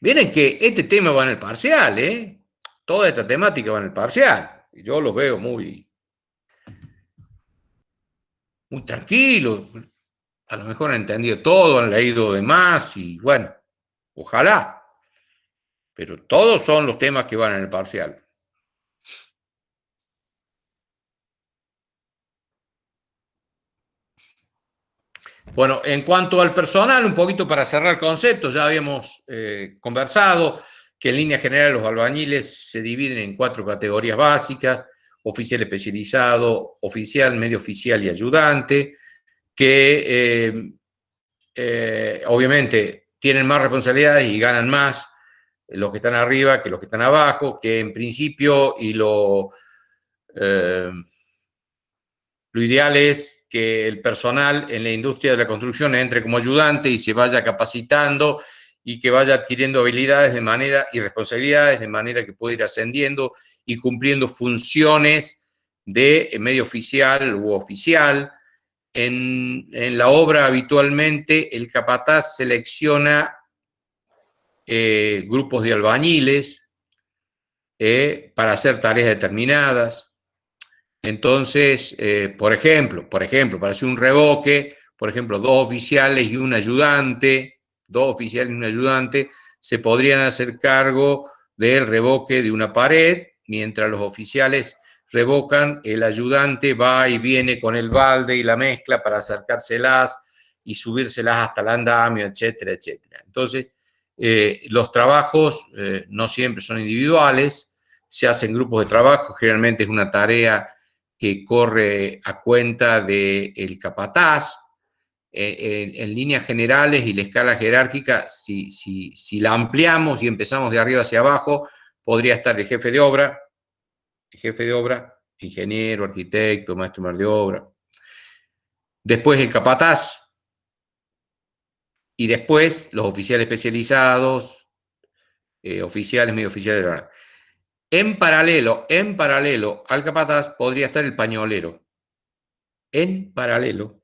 Miren que este tema va en el parcial, ¿eh? Toda esta temática va en el parcial. Yo lo veo muy tranquilo. A lo mejor han entendido todo, han leído de más y bueno, ojalá. Pero todos son los temas que van en el parcial. Bueno, en cuanto al personal, un poquito para cerrar el concepto, ya habíamos conversado que en línea general los albañiles se dividen en 4 categorías básicas: oficial especializado, oficial, medio oficial y ayudante, que obviamente tienen más responsabilidades y ganan más los que están arriba que los que están abajo, que en principio lo ideal es que el personal en la industria de la construcción entre como ayudante y se vaya capacitando y que vaya adquiriendo habilidades de manera y responsabilidades de manera que pueda ir ascendiendo y cumpliendo funciones de medio oficial u oficial. En la obra habitualmente el capataz selecciona grupos de albañiles para hacer tareas determinadas. Entonces, por ejemplo, para hacer un revoque, por ejemplo, dos oficiales y un ayudante se podrían hacer cargo del revoque de una pared, mientras los oficiales revocan, el ayudante va y viene con el balde y la mezcla para acercárselas y subírselas hasta el andamio, etcétera, etcétera. Entonces, los trabajos no siempre son individuales, se hacen grupos de trabajo, generalmente es una tarea que corre a cuenta del capataz. En líneas generales y la escala jerárquica, si la ampliamos y empezamos de arriba hacia abajo, podría estar el jefe de obra, ingeniero, arquitecto, maestro de obra, después el capataz, y después los oficiales especializados, oficiales, medio oficiales. En paralelo al capataz podría estar el pañolero. En paralelo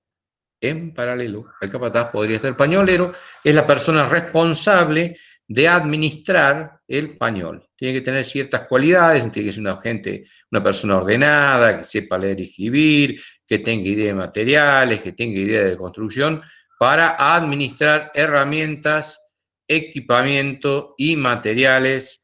al capataz podría estar el pañolero, es la persona responsable de administrar el pañol. Tiene que tener ciertas cualidades, tiene que ser una persona ordenada, que sepa leer y escribir, que tenga idea de materiales, que tenga idea de construcción, para administrar herramientas, equipamiento y materiales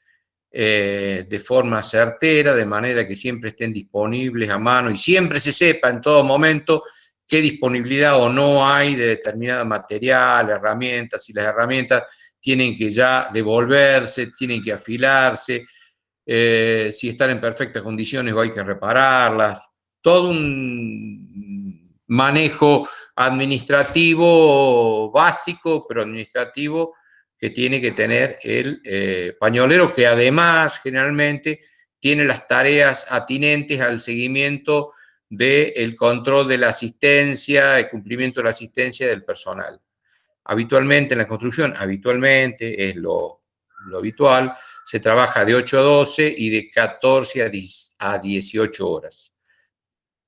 de forma certera, de manera que siempre estén disponibles a mano y siempre se sepa en todo momento qué disponibilidad o no hay de determinado material, herramientas, si las herramientas tienen que ya devolverse, tienen que afilarse, si están en perfectas condiciones o hay que repararlas. Todo un manejo administrativo básico, pero administrativo, que tiene que tener el pañolero, que además generalmente tiene las tareas atinentes al seguimiento del control de la asistencia, el cumplimiento de la asistencia del personal. Habitualmente en la construcción, habitualmente es lo habitual, se trabaja de 8 a 12 y de 14 a 18 horas.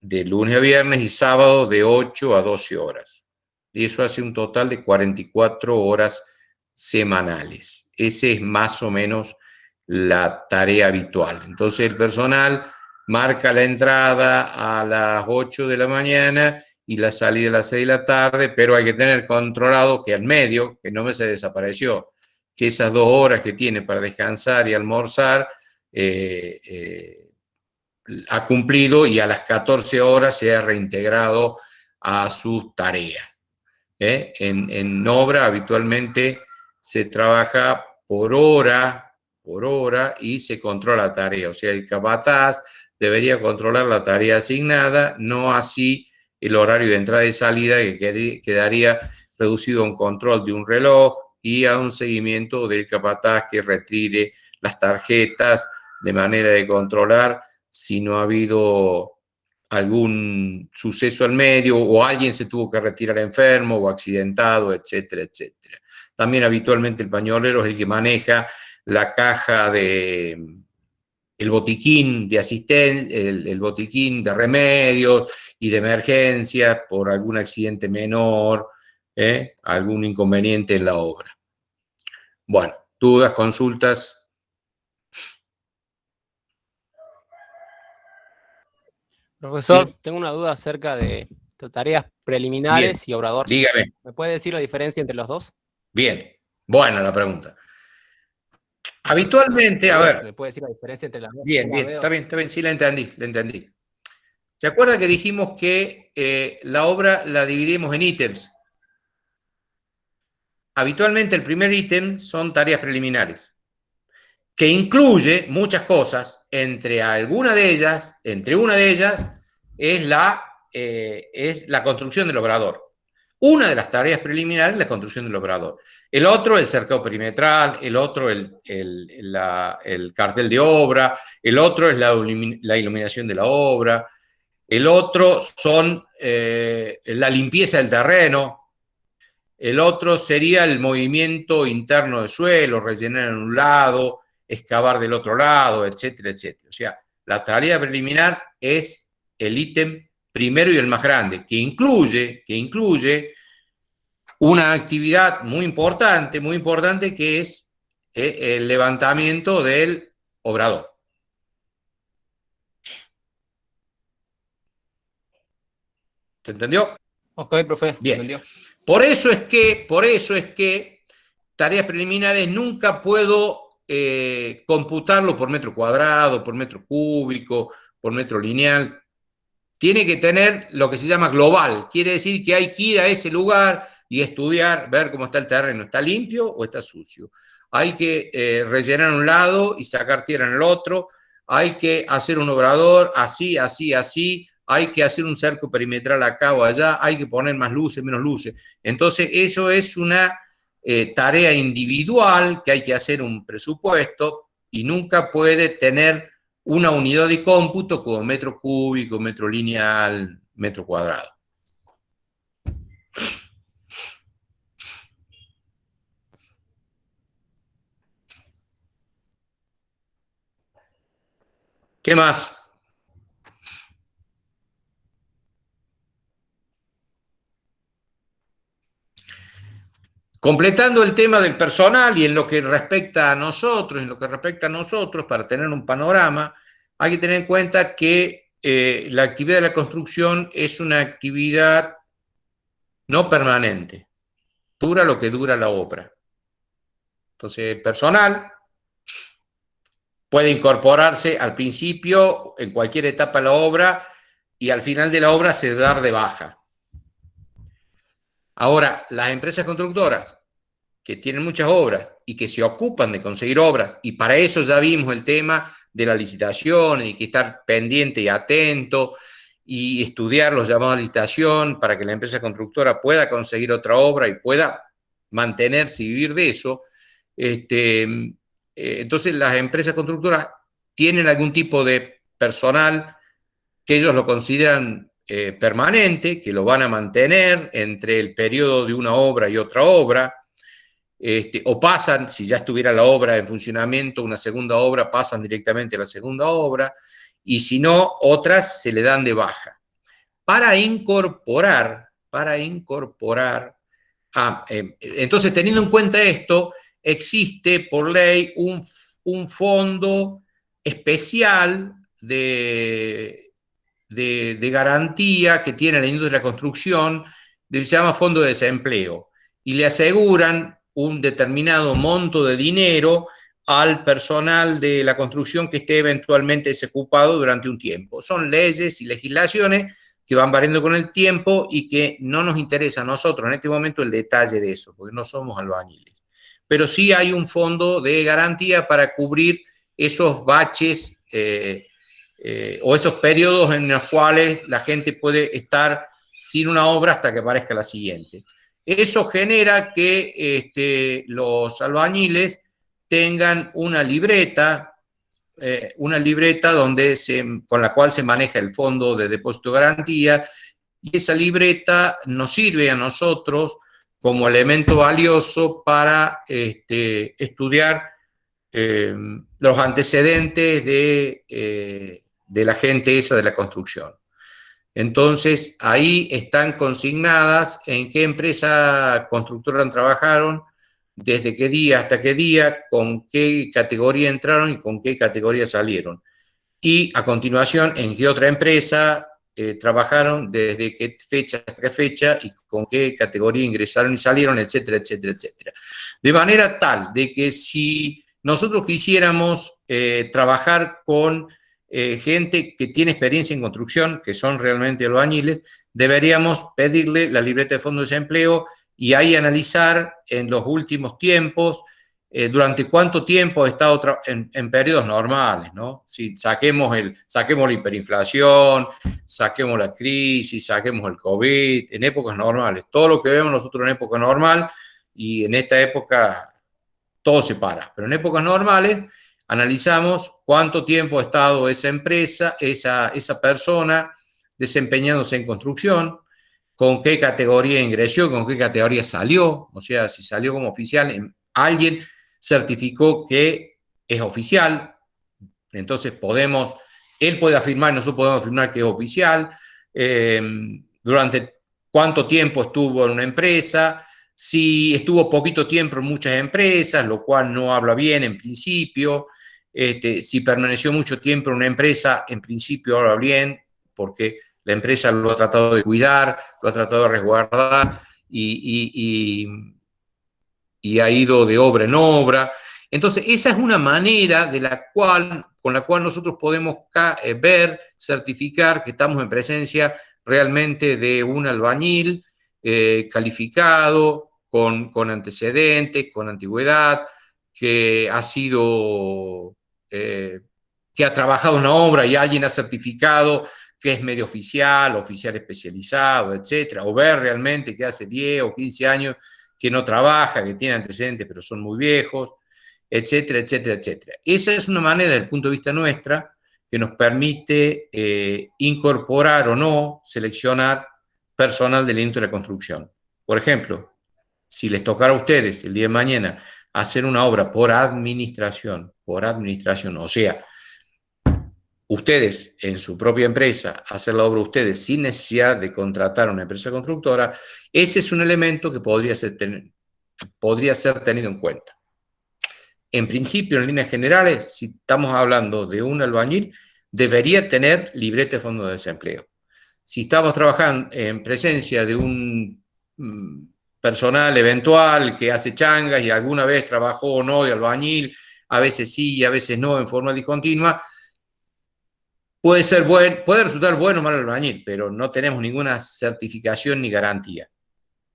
De lunes a viernes y sábado de 8 a 12 horas. Y eso hace un total de 44 horas semanales. Ese es más o menos la tarea habitual. Entonces el personal marca la entrada a las 8 de la mañana y la salida a las 6 de la tarde, pero hay que tener controlado que al medio, que no me se desapareció, que esas 2 horas que tiene para descansar y almorzar, ha cumplido y a las 14 horas se ha reintegrado a sus tareas. En obra habitualmente se trabaja por hora y se controla la tarea. O sea, el capataz debería controlar la tarea asignada, no así el horario de entrada y salida, que quedaría reducido a un control de un reloj y a un seguimiento del capataz que retire las tarjetas de manera de controlar si no ha habido algún suceso al medio o alguien se tuvo que retirar enfermo o accidentado, etcétera, etcétera. También habitualmente el pañolero es el que maneja la caja de el botiquín de asistencia, el botiquín de remedios y de emergencias por algún accidente menor, algún inconveniente en la obra. Bueno, dudas, consultas. Profesor, Sí. tengo una duda acerca de tareas preliminares y obrador. Dígame. ¿Me puede decir la diferencia entre los dos? Bien, buena la pregunta. Habitualmente, a ver. ¿Me puede decir la diferencia entre las dos? Bien, está bien, sí la entendí. ¿Se acuerda que dijimos que la obra la dividimos en ítems? Habitualmente el primer ítem son tareas preliminares, que incluye muchas cosas, entre una de ellas es la construcción del obrador. Una de las tareas preliminares es la construcción del obrador. El otro, el cercado perimetral, el otro, el cartel de obra, el otro es la iluminación de la obra, el otro son la limpieza del terreno, el otro sería el movimiento interno de suelo, rellenar en un lado, excavar del otro lado, etcétera, etcétera. O sea, la tarea preliminar es el ítem primero y el más grande, que incluye una actividad muy importante que es el levantamiento del obrador. ¿Se entendió? Ok, profe, Bien. entendió. Por eso es que tareas preliminares nunca puedo computarlo por metro cuadrado, por metro cúbico, por metro lineal. Tiene que tener lo que se llama global. Quiere decir que hay que ir a ese lugar y estudiar, ver cómo está el terreno. ¿Está limpio o está sucio? Hay que rellenar un lado y sacar tierra en el otro. Hay que hacer un obrador así, así, así. Hay que hacer un cerco perimetral acá o allá. Hay que poner más luces, menos luces. Entonces, eso es una tarea individual que hay que hacer un presupuesto y nunca puede tener una unidad de cómputo como metro cúbico, metro lineal, metro cuadrado. ¿Qué más? Completando el tema del personal y en lo que respecta a nosotros, para tener un panorama, hay que tener en cuenta que la actividad de la construcción es una actividad no permanente, dura lo que dura la obra. Entonces, el personal puede incorporarse al principio, en cualquier etapa de la obra, y al final de la obra se dar de baja. Ahora, las empresas constructoras que tienen muchas obras y que se ocupan de conseguir obras, y para eso ya vimos el tema de la licitación, y que estar pendiente y atento, y estudiar los llamados a licitación para que la empresa constructora pueda conseguir otra obra y pueda mantenerse y vivir de eso. Entonces las empresas constructoras tienen algún tipo de personal que ellos lo consideran permanente, que lo van a mantener entre el periodo de una obra y otra obra, o pasan, si ya estuviera la obra en funcionamiento, una segunda obra, pasan directamente a la segunda obra, y si no, otras se le dan de baja. Para incorporar, entonces teniendo en cuenta esto, existe por ley un fondo especial de garantía que tiene la industria de la construcción, que se llama Fondo de Desempleo, y le aseguran un determinado monto de dinero al personal de la construcción que esté eventualmente desocupado durante un tiempo. Son leyes y legislaciones que van variando con el tiempo y que no nos interesa a nosotros en este momento el detalle de eso, porque no somos albañiles. Pero sí hay un fondo de garantía para cubrir esos baches o esos periodos en los cuales la gente puede estar sin una obra hasta que aparezca la siguiente. Eso genera que los albañiles tengan una libreta con la cual se maneja el fondo de depósito de garantía, y esa libreta nos sirve a nosotros como elemento valioso para estudiar los antecedentes de la gente esa de la construcción. Entonces, ahí están consignadas en qué empresa constructora trabajaron, desde qué día hasta qué día, con qué categoría entraron y con qué categoría salieron. Y a continuación, en qué otra empresa trabajaron, desde qué fecha hasta qué fecha y con qué categoría ingresaron y salieron, etcétera, etcétera, etcétera. De manera tal de que si nosotros quisiéramos trabajar con gente que tiene experiencia en construcción, que son realmente albañiles, deberíamos pedirle la libreta de fondo de desempleo y ahí analizar en los últimos tiempos durante cuánto tiempo ha estado en periodos normales, ¿no? Si saquemos la hiperinflación, saquemos la crisis, saquemos el COVID, en épocas normales. Todo lo que vemos nosotros en época normal, y en esta época todo se para, pero en épocas normales analizamos cuánto tiempo ha estado esa empresa, esa persona desempeñándose en construcción, con qué categoría ingresó, con qué categoría salió, o sea, si salió como oficial, alguien certificó que es oficial, entonces él puede afirmar, nosotros podemos afirmar que es oficial, durante cuánto tiempo estuvo en una empresa, si estuvo poquito tiempo en muchas empresas, lo cual no habla bien en principio, si permaneció mucho tiempo en una empresa, en principio habla bien, porque la empresa lo ha tratado de cuidar, lo ha tratado de resguardar y ha ido de obra en obra. Entonces, esa es una manera con la cual nosotros podemos ver, certificar que estamos en presencia realmente de un albañil calificado, con antecedentes, con antigüedad, que ha trabajado en una obra y alguien ha certificado que es medio oficial, oficial especializado, etcétera, o ver realmente que hace 10 o 15 años que no trabaja, que tiene antecedentes pero son muy viejos, etcétera, etcétera, etcétera. Esa es una manera, desde el punto de vista nuestra, que nos permite incorporar o no, seleccionar personal de la industria de la construcción. Por ejemplo, si les tocara a ustedes el día de mañana hacer una obra por administración, o sea, ustedes en su propia empresa, hacer la obra ustedes sin necesidad de contratar a una empresa constructora, ese es un elemento que podría ser podría ser tenido en cuenta. En principio, en líneas generales, si estamos hablando de un albañil, debería tener libreta de fondo de desempleo. Si estamos trabajando en presencia de un personal eventual que hace changas y alguna vez trabajó o no de albañil, a veces sí y a veces no en forma discontinua, puede resultar bueno o mal albañil, pero no tenemos ninguna certificación ni garantía.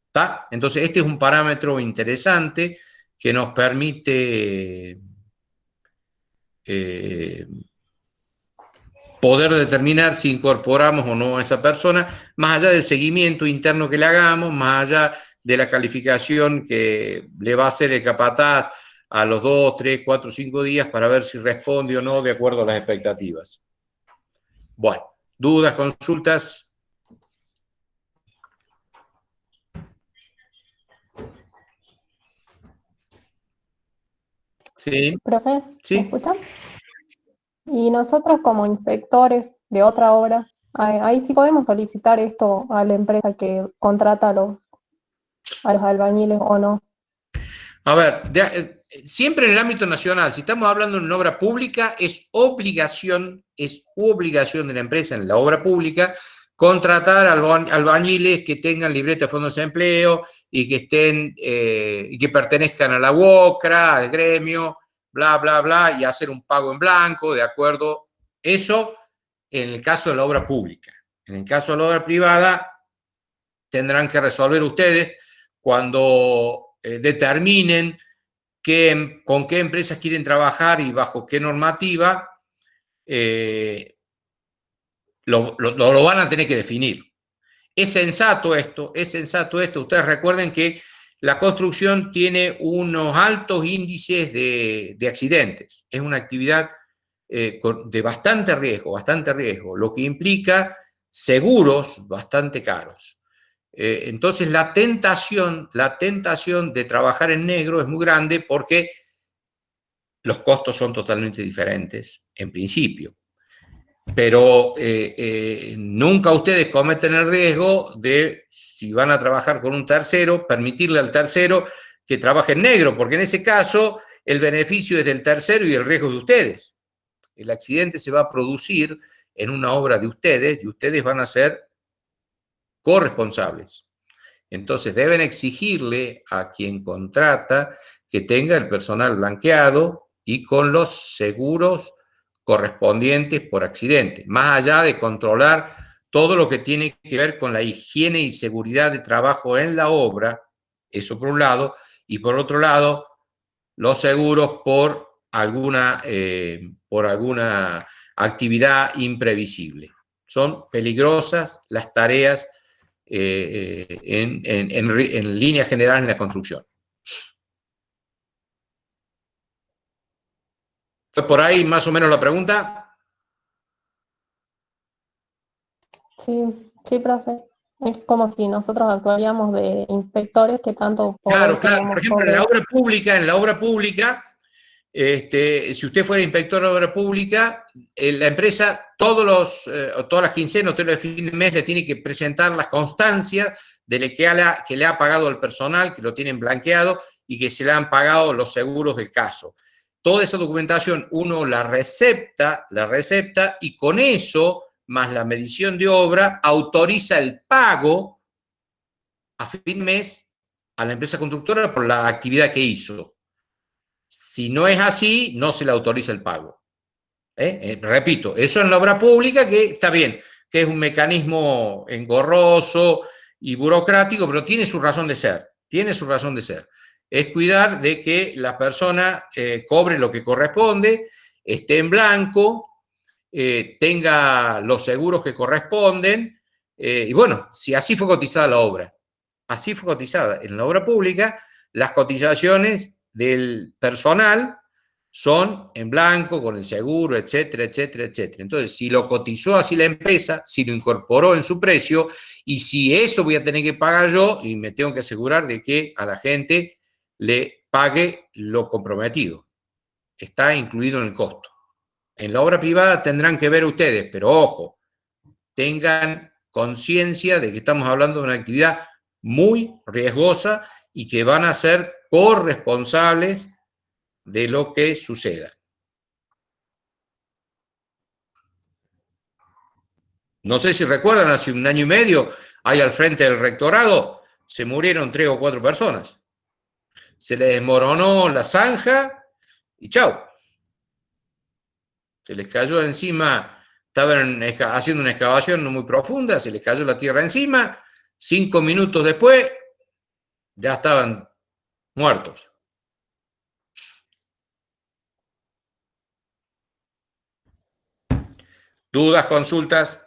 ¿Está? Entonces, este es un parámetro interesante que nos permite poder determinar si incorporamos o no a esa persona, más allá del seguimiento interno que le hagamos, más allá de la calificación que le va a hacer el capataz a los 2, 3, 4, 5 días para ver si responde o no de acuerdo a las expectativas. Bueno, dudas, consultas. Sí. Profe, Sí. ¿me escuchan? Y nosotros como inspectores de otra obra, ahí sí podemos solicitar esto a la empresa que contrata a los albañiles o no. A ver, siempre en el ámbito nacional, si estamos hablando de una obra pública, es obligación de la empresa en la obra pública contratar albañiles que tengan libreta de fondo de desempleo y que estén y que pertenezcan a la UOCRA, al gremio, bla, bla, bla, y hacer un pago en blanco, de acuerdo. Eso en el caso de la obra pública. En el caso de la obra privada, tendrán que resolver ustedes cuando determinen con qué empresas quieren trabajar y bajo qué normativa, lo van a tener que definir. Es sensato esto. Ustedes recuerden que la construcción tiene unos altos índices de accidentes. Es una actividad de bastante riesgo, lo que implica seguros bastante caros. Entonces la tentación de trabajar en negro es muy grande porque los costos son totalmente diferentes en principio. Pero nunca ustedes cometen el riesgo de, si van a trabajar con un tercero, permitirle al tercero que trabaje en negro, porque en ese caso el beneficio es del tercero y el riesgo es de ustedes. El accidente se va a producir en una obra de ustedes y ustedes van a ser corresponsables. Entonces deben exigirle a quien contrata que tenga el personal blanqueado y con los seguros correspondientes por accidente, más allá de controlar todo lo que tiene que ver con la higiene y seguridad de trabajo en la obra, eso por un lado, y por otro lado, los seguros por alguna actividad imprevisible. Son peligrosas las tareas en líneas generales en la construcción. ¿Fue por ahí más o menos la pregunta? Sí, sí, profe. Es como si nosotros actuaríamos de inspectores que tanto poder Claro. Por ejemplo, en la obra pública, si usted fuera inspector de obra pública, la empresa todas las quincenas o todos los fines de mes le tiene que presentar las constancias de que le ha pagado el personal, que lo tienen blanqueado y que se le han pagado los seguros del caso. Toda esa documentación uno la recepta y con eso, más la medición de obra, autoriza el pago a fin de mes a la empresa constructora por la actividad que hizo. Si no es así, no se le autoriza el pago. Repito, eso en la obra pública, que está bien, que es un mecanismo engorroso y burocrático, pero tiene su razón de ser. Es cuidar de que la persona cobre lo que corresponde, esté en blanco, tenga los seguros que corresponden, y bueno, si así fue cotizada la obra, así fue cotizada en la obra pública, las cotizaciones del personal son en blanco, con el seguro, etcétera, etcétera, etcétera. Entonces, si lo cotizó así la empresa, si lo incorporó en su precio, y si eso voy a tener que pagar yo, y me tengo que asegurar de que a la gente le pague lo comprometido. Está incluido en el costo. En la obra privada tendrán que ver ustedes, pero ojo, tengan conciencia de que estamos hablando de una actividad muy riesgosa y que van a ser corresponsables de lo que suceda. No sé si recuerdan, hace 1 año y medio, ahí al frente del rectorado, se murieron 3 o 4 personas. Se les desmoronó la zanja y chau. Se les cayó encima, estaban haciendo una excavación no muy profunda, se les cayó la tierra encima, 5 minutos después ya estaban muertos. ¿Dudas, consultas?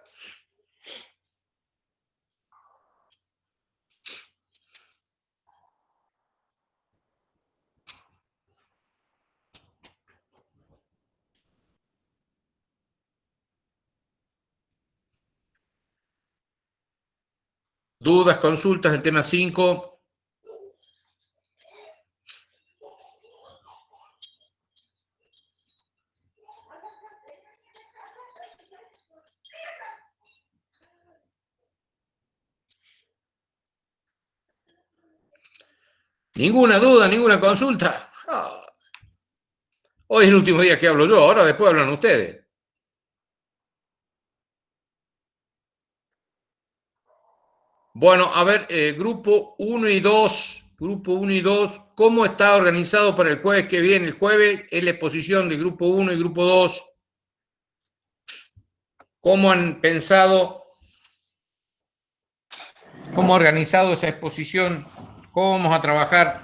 ¿Dudas, consultas del tema 5? ¿Ninguna duda, ninguna consulta? Ah. Hoy es el último día que hablo yo, ahora después hablan ustedes. Bueno, a ver, grupo 1 y 2, ¿cómo está organizado para el jueves que viene? El jueves es la exposición de grupo 1 y grupo 2. ¿Cómo han pensado, cómo ha organizado esa exposición? ¿Cómo vamos a trabajar?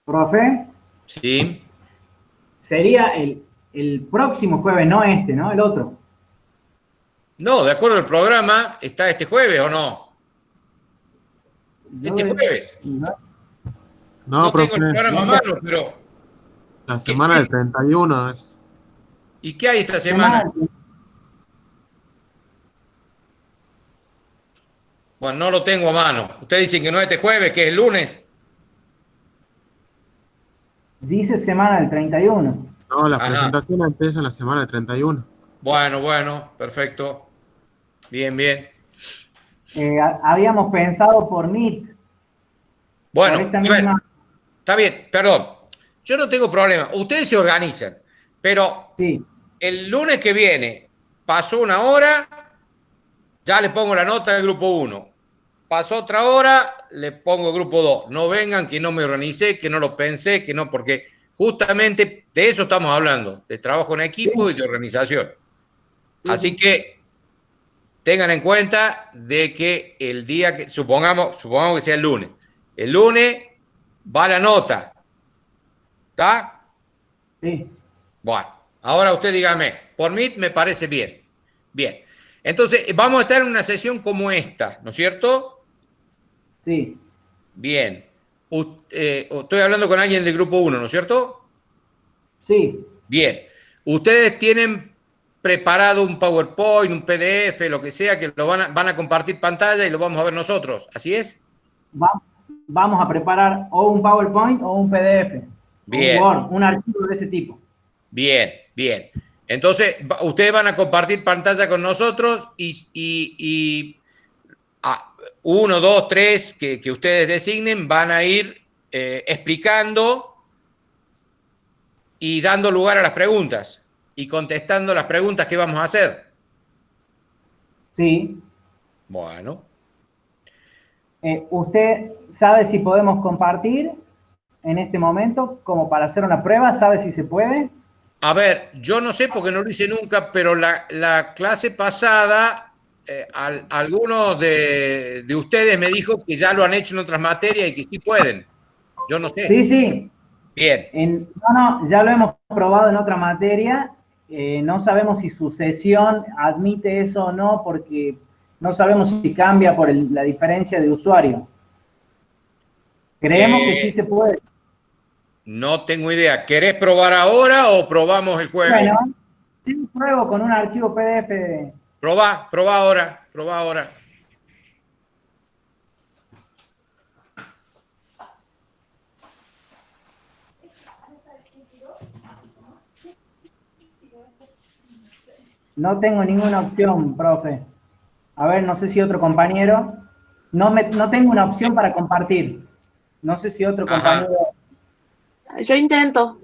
Profe, Sí. sería el próximo jueves, no este, ¿no? El otro. No, de acuerdo al programa, ¿está este jueves o no? Yo Este jueves. no- No profe, tengo el programa a mano, pero... la semana del 31 es. ¿Y qué hay esta semana? Bueno, no lo tengo a mano. Ustedes dicen que no es este jueves, que es el lunes. Dice semana del 31. No, la Ajá. presentación empieza en la semana del 31. Bueno, perfecto. Bien. Habíamos pensado por Meet. Bueno, Por esta a ver, misma- está bien, perdón. Yo no tengo problema. Ustedes se organizan, pero Sí, el lunes que viene pasó 1 hora, ya le pongo la nota del grupo 1. Pasó otra hora, le pongo grupo 2. No vengan que no me organicé, que no lo pensé, que no, porque justamente de eso estamos hablando, de trabajo en equipo y de organización. Así que tengan en cuenta de que el día que, supongamos que sea el lunes va la nota. ¿Está? sí. Bueno, ahora usted dígame, por mí me parece bien. Bien. Entonces, vamos a estar en una sesión como esta, ¿no es cierto? Sí, Bien. Estoy hablando con alguien del grupo 1, ¿no es cierto? sí. Bien. Ustedes tienen preparado un PowerPoint, un PDF, lo que sea, que lo van a compartir pantalla y lo vamos a ver nosotros. ¿Así es? Vamos a preparar o un PowerPoint o un PDF. Bien. Un Word, un archivo de ese tipo. Bien. Entonces, ustedes van a compartir pantalla con nosotros y 1, 2, 3 que ustedes designen van a ir explicando y dando lugar a las preguntas y contestando las preguntas que vamos a hacer. Sí. Bueno. ¿Usted sabe si podemos compartir en este momento como para hacer una prueba? ¿Sabe si se puede? A ver, yo no sé porque no lo hice nunca, pero la clase pasada, alguno de ustedes me dijo que ya lo han hecho en otras materias y que sí pueden. Yo no sé. Sí. Bien. No, ya lo hemos probado en otra materia. No sabemos si su sesión admite eso o no, porque no sabemos si cambia por la diferencia de usuario. Creemos que sí se puede. No tengo idea. ¿Querés probar ahora o probamos el jueves? Bueno, Sí, pruebo con un archivo PDF. Probá ahora, probá ahora. No tengo ninguna opción, profe. A ver, no sé si otro compañero. No tengo una opción para compartir. No sé si otro Ajá. compañero. Yo intento.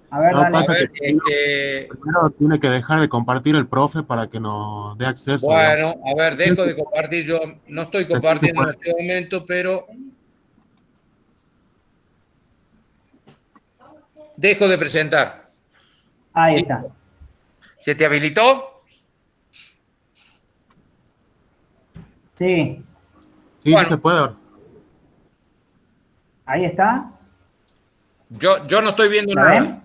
A ver, No, dale. pasa A ver, que primero tiene que dejar de compartir el profe para que nos dé acceso. bueno, a ver, dejo de compartir. Yo no estoy compartiendo en este momento, pero dejo de presentar. Ahí está. ¿Se te habilitó? Sí, Sí, Bueno. sí se puede. ahí está. Yo no estoy viendo ¿La nada. ven?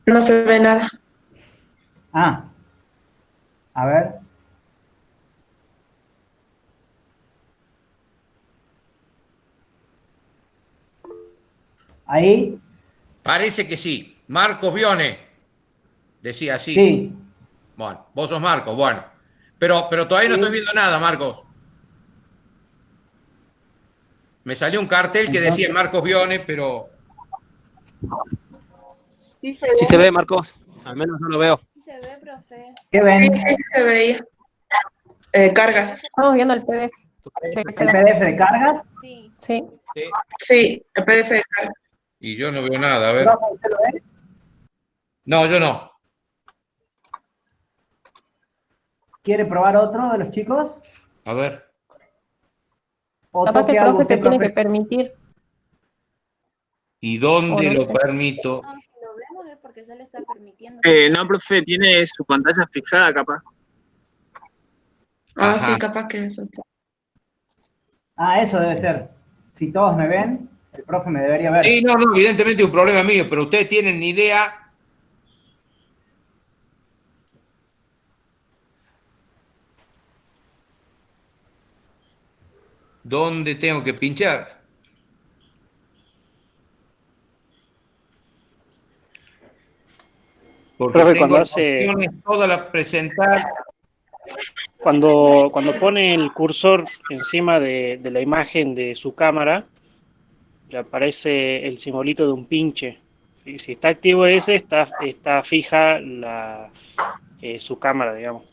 No se ve nada. Ah. A ver. Ahí. Parece que sí. Marcos Bione. Decía así. Sí. Bueno, vos sos Marcos, bueno. Pero todavía no estoy viendo nada, Marcos. Me salió un cartel que decía Entonces- Marcos Bione, pero Sí se ve. Sí se ve, Marcos. Al menos yo lo veo. Sí se ve, profe. ¿Qué ven? Sí se veía. Cargas. Estamos viendo el PDF. ¿El PDF de cargas? Sí. Sí. sí. Sí, el PDF de cargas. Y yo no veo nada, a ver. ¿Profe, usted lo ve? No, yo no. ¿Quiere probar otro de los chicos? A ver. ¿O Capaz que toque el algo profe te usted, tiene que profe? permitir. ¿Y dónde O no lo sé. permito? No, si lo vemos es porque ya le está permitiendo. No, profe, tiene su pantalla fijada, capaz. Ah, Ajá. sí, capaz que eso. Ah, eso debe ser. Si todos me ven, el profe me debería ver. Sí, no, evidentemente es un problema mío, pero ustedes tienen ni idea. ¿Dónde tengo que pinchar? Porque Profe, tengo cuando las hace, opciones todas las presentar. cuando pone el cursor encima de la imagen de su cámara, le aparece el simbolito de un pinche. Si está activo ese, está fija su cámara, digamos,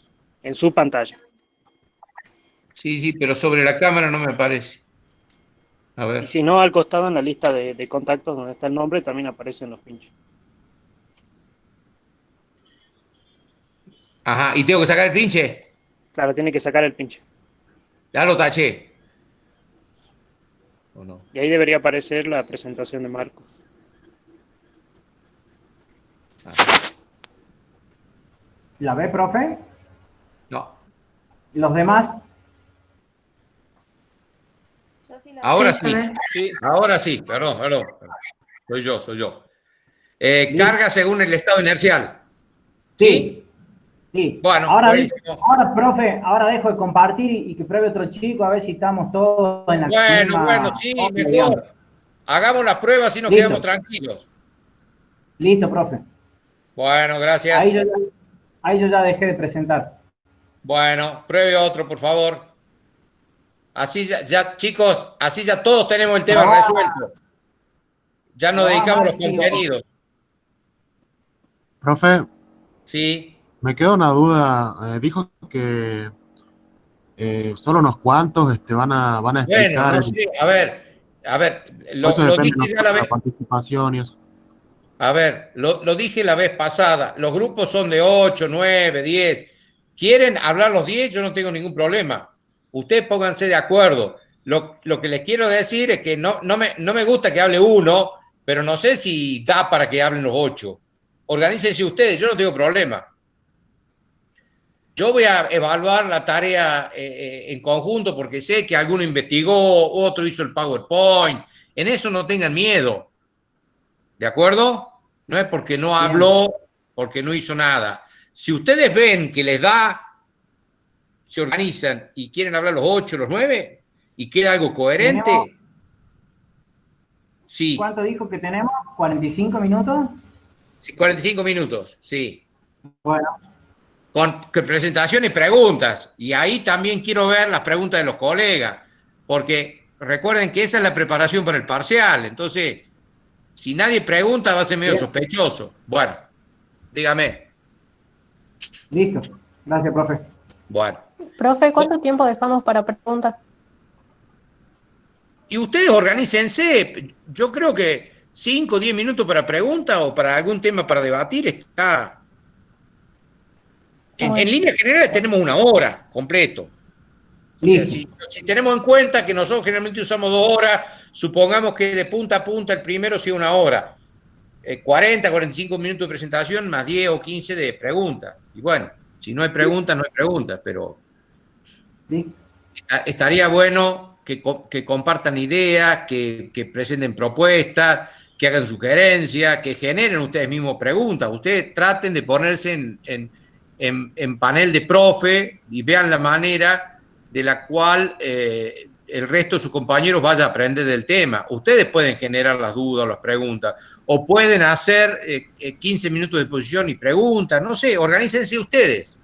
en su pantalla. Sí, pero sobre la cámara no me aparece. A Y ver. si no, al costado en la lista de contactos donde está el nombre, también aparecen los pinches. Ajá, ¿y tengo que sacar el pinche? Claro, tiene que sacar el pinche. Ya lo taché. ¿O no? Y ahí debería aparecer la presentación de Marcos. ¿La ve, profe? No. ¿Los demás? Yo sí la Ahora Sí, sí. se ve. Sí. Ahora sí. Perdón. Soy yo. Listo. Carga según el estado inercial. Sí. Sí. Bueno, ahora, buenísimo. ahora, profe, ahora dejo de compartir y que pruebe otro chico a ver si estamos todos en la misma... Bueno, sí, digamos. mejor. Hagamos las pruebas y nos Listo. quedamos tranquilos. Listo, profe. Bueno, gracias. Ahí yo ya dejé de presentar. Bueno, pruebe otro, por favor. Así ya, chicos, así ya todos tenemos el tema resuelto. Ya nos dedicamos a los contenidos. Profe, Sí. me queda una duda. Dijo que solo unos cuantos van a Bueno, explicar. no sé, a ver, Eso lo depende dije de ya la la vez. participación y eso. A ver, lo dije la vez pasada. Los grupos son de 8, 9, 10. ¿Quieren hablar los 10? Yo no tengo ningún problema. Ustedes pónganse de acuerdo. Lo que les quiero decir es que no me gusta que hable uno, pero no sé si da para que hablen los 8. Organícense ustedes, yo no tengo problema. Yo voy a evaluar la tarea en conjunto porque sé que alguno investigó, otro hizo el PowerPoint. En eso no tengan miedo. ¿De acuerdo? No es porque no habló, porque no hizo nada. Si ustedes ven que les da, se organizan y quieren hablar los 8, los 9 y queda algo coherente. Sí. ¿Cuánto dijo que tenemos? ¿45 minutos? Sí, 45 minutos, sí. Bueno, Con presentación y preguntas. Y ahí también quiero ver las preguntas de los colegas, porque recuerden que esa es la preparación para el parcial. Entonces, si nadie pregunta, va a ser medio bien, sospechoso. Bueno, dígame. listo. Gracias, profe. Bueno. Profe, ¿cuánto tiempo dejamos para preguntas? Y ustedes organícense. Yo creo que 5 o 10 minutos para preguntas o para algún tema para debatir está. En Bueno. líneas generales tenemos 1 hora completo. O sea, Listo. si tenemos en cuenta que nosotros generalmente usamos 2 horas, supongamos que de punta a punta el primero sea 1 hora. 40, 45 minutos de presentación más 10 o 15 de preguntas. Y bueno, si no hay preguntas, no hay preguntas, pero Listo. estaría bueno que compartan ideas, que presenten propuestas, que hagan sugerencias, que generen ustedes mismos preguntas. Ustedes traten de ponerse en panel de profe y vean la manera de la cual el resto de sus compañeros vaya a aprender del tema. Ustedes pueden generar las dudas o las preguntas, o pueden hacer 15 minutos de exposición y preguntas, no sé, organícense ustedes.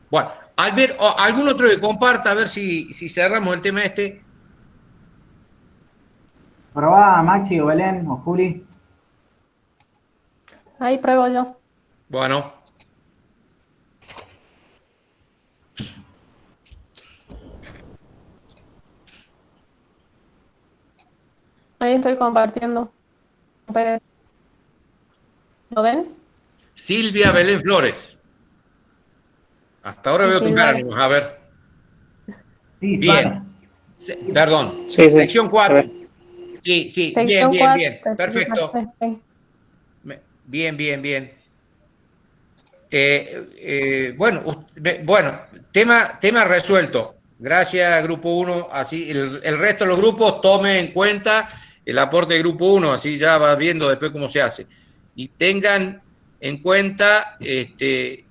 Bueno, ¿algún otro que comparta? A ver si cerramos el tema este. Probá, Maxi o Belén o Juli. Ahí pruebo yo. Bueno. Ahí estoy compartiendo. Pérez. ¿Lo ven? Silvia Belén Flores. Hasta ahora veo tu Silvia. cara, vamos a ver. Sí, Bien. Perdón. Sí, sí. Sección 4. A ver. Sí, sí, Sección bien, 4, bien. Perfecto. Bien. Bueno, tema resuelto. Gracias, Grupo 1. Así el resto de los grupos tome en cuenta el aporte de Grupo 1, así ya va viendo después cómo se hace. Y tengan en cuenta de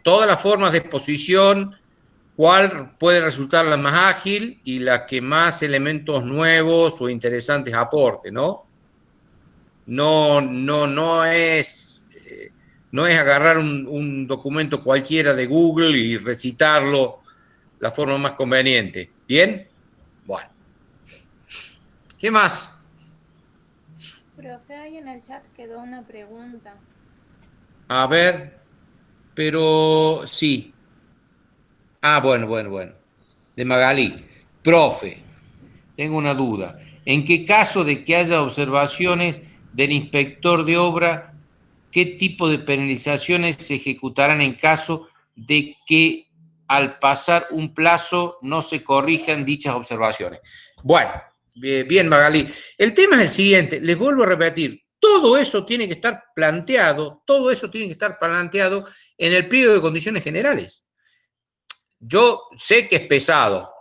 todas las formas de exposición, cuál puede resultar la más ágil y la que más elementos nuevos o interesantes aporte, ¿no? No es agarrar un documento cualquiera de Google y recitarlo la forma más conveniente. ¿Bien? Bueno. ¿Qué más? Profe, ahí en el chat quedó una pregunta. A ver, pero sí. Bueno. De Magalí. Profe, tengo una duda. ¿En qué caso de que haya observaciones del inspector de obra, qué tipo de penalizaciones se ejecutarán en caso de que al pasar un plazo no se corrijan dichas observaciones? Bueno, bien, Magalí. El tema es el siguiente, les vuelvo a repetir, todo eso tiene que estar planteado en el pliego de condiciones generales. Yo sé que es pesado,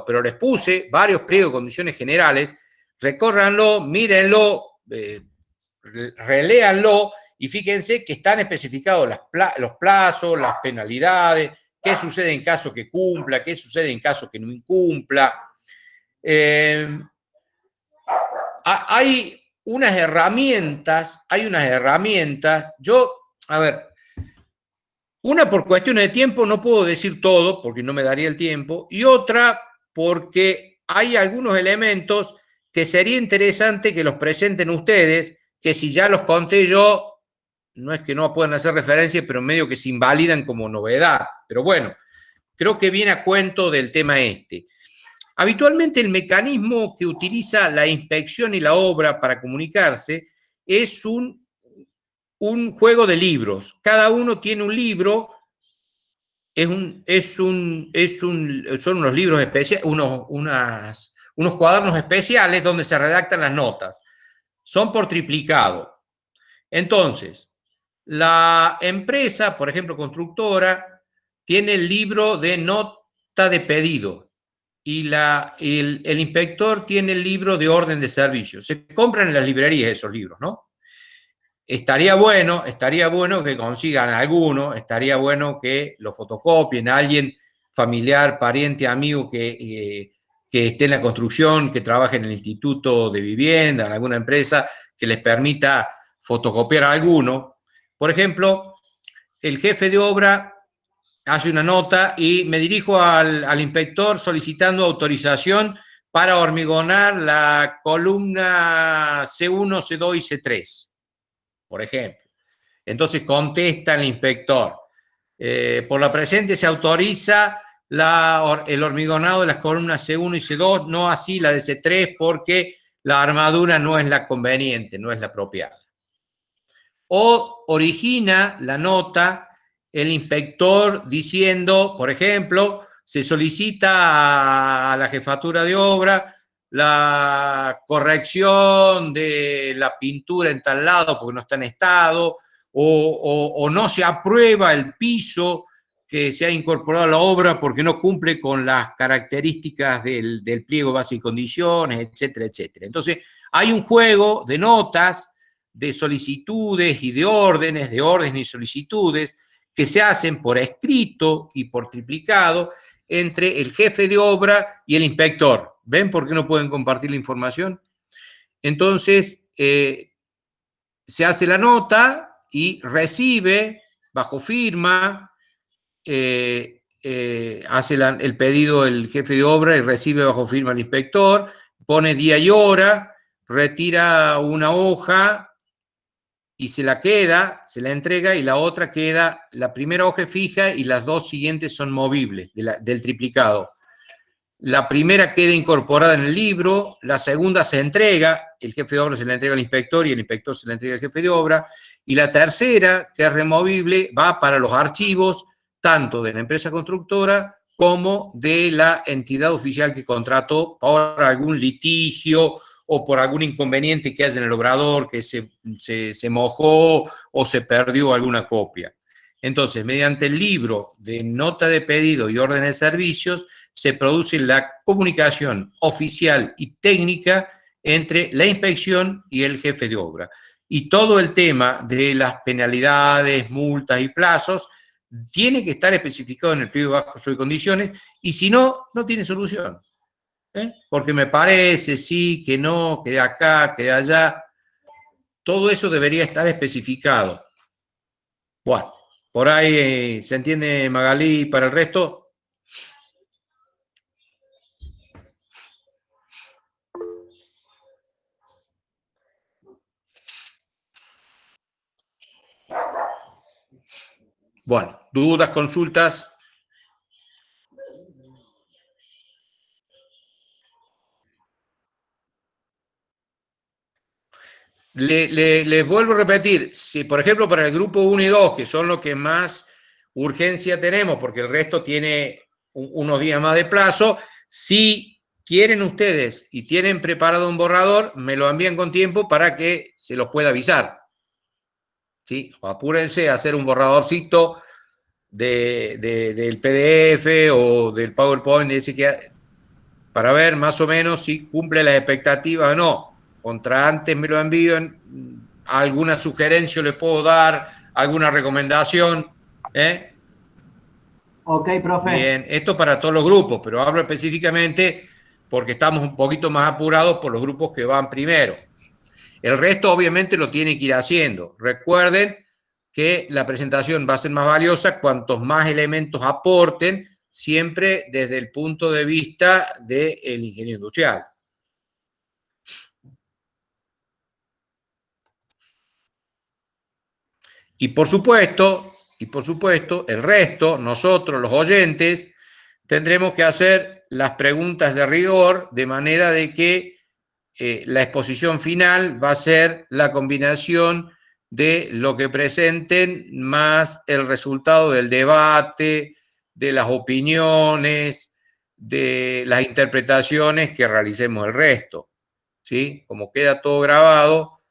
pero les puse varios pliegos de condiciones generales, recórranlo, mírenlo, reléanlo y fíjense que están especificados los plazos, las penalidades, qué sucede en caso que cumpla, qué sucede en caso que no incumpla. Hay unas herramientas, una por cuestiones de tiempo no puedo decir todo porque no me daría el tiempo, y otra porque hay algunos elementos que sería interesante que los presenten ustedes, que si ya los conté yo, no es que no puedan hacer referencia, pero medio que se invalidan como novedad. Pero bueno, creo que viene a cuento del tema este. Habitualmente el mecanismo que utiliza la inspección y la obra para comunicarse es un juego de libros. Cada uno tiene un libro, son unos libros especiales, unos cuadernos especiales donde se redactan las notas. Son por triplicado. Entonces, la empresa, por ejemplo, constructora, tiene el libro de nota de pedido y el inspector tiene el libro de orden de servicio. Se compran en las librerías esos libros, ¿no? Estaría bueno que consigan alguno, estaría bueno que lo fotocopien a alguien, familiar, pariente, amigo que esté en la construcción, que trabaje en el instituto de vivienda, en alguna empresa que les permita fotocopiar alguno. Por ejemplo, el jefe de obra hace una nota y me dirijo al inspector solicitando autorización para hormigonar la columna C1, C2 y C3, por ejemplo. Entonces contesta el inspector, por la presente se autoriza el hormigonado de las columnas C1 y C2, no así la de C3 porque la armadura no es la conveniente, no es la apropiada. O origina la nota el inspector diciendo, por ejemplo, se solicita a la jefatura de obra la corrección de la pintura en tal lado porque no está en estado, o no se aprueba el piso que se ha incorporado a la obra porque no cumple con las características del pliego base y condiciones, etcétera, etcétera. Entonces, hay un juego de notas, de solicitudes y de órdenes y solicitudes que se hacen por escrito y por triplicado entre el jefe de obra y el inspector. ¿Ven por qué no pueden compartir la información? Entonces, se hace la nota y recibe bajo firma, hace el pedido el jefe de obra y recibe bajo firma el inspector, pone día y hora, retira una hoja y se la entrega y la otra queda, la primera hoja es fija y las dos siguientes son movibles del triplicado. La primera queda incorporada en el libro, la segunda se entrega, el jefe de obra se la entrega al inspector y el inspector se la entrega al jefe de obra, y la tercera, que es removible, va para los archivos tanto de la empresa constructora como de la entidad oficial que contrató por algún litigio o por algún inconveniente que haya en el obrador, que se mojó o se perdió alguna copia. Entonces, mediante el libro de nota de pedido y orden de servicios, se produce la comunicación oficial y técnica entre la inspección y el jefe de obra. Y todo el tema de las penalidades, multas y plazos tiene que estar especificado en el pliego bajo y condiciones, y si no, no tiene solución. Porque me parece, sí, que no, que de acá, que de allá, todo eso debería estar especificado. Bueno, por ahí se entiende, Magalí, para el resto. Bueno, dudas, consultas. Les vuelvo a repetir, si por ejemplo para el grupo 1 y 2, que son los que más urgencia tenemos, porque el resto tiene unos días más de plazo, si quieren ustedes y tienen preparado un borrador, me lo envían con tiempo para que se los pueda avisar. ¿Sí? Apúrense a hacer un borradorcito del PDF o del PowerPoint, para ver más o menos si cumple las expectativas o no. Contra antes me lo envían, alguna sugerencia les puedo dar, alguna recomendación. Ok, profe. Bien, esto para todos los grupos, pero hablo específicamente porque estamos un poquito más apurados por los grupos que van primero. El resto obviamente lo tienen que ir haciendo. Recuerden que la presentación va a ser más valiosa cuantos más elementos aporten, siempre desde el punto de vista del ingeniero industrial. Y por supuesto, el resto, nosotros, los oyentes, tendremos que hacer las preguntas de rigor, de manera de que la exposición final va a ser la combinación de lo que presenten más el resultado del debate, de las opiniones, de las interpretaciones que realicemos el resto. ¿Sí? Como queda todo grabado,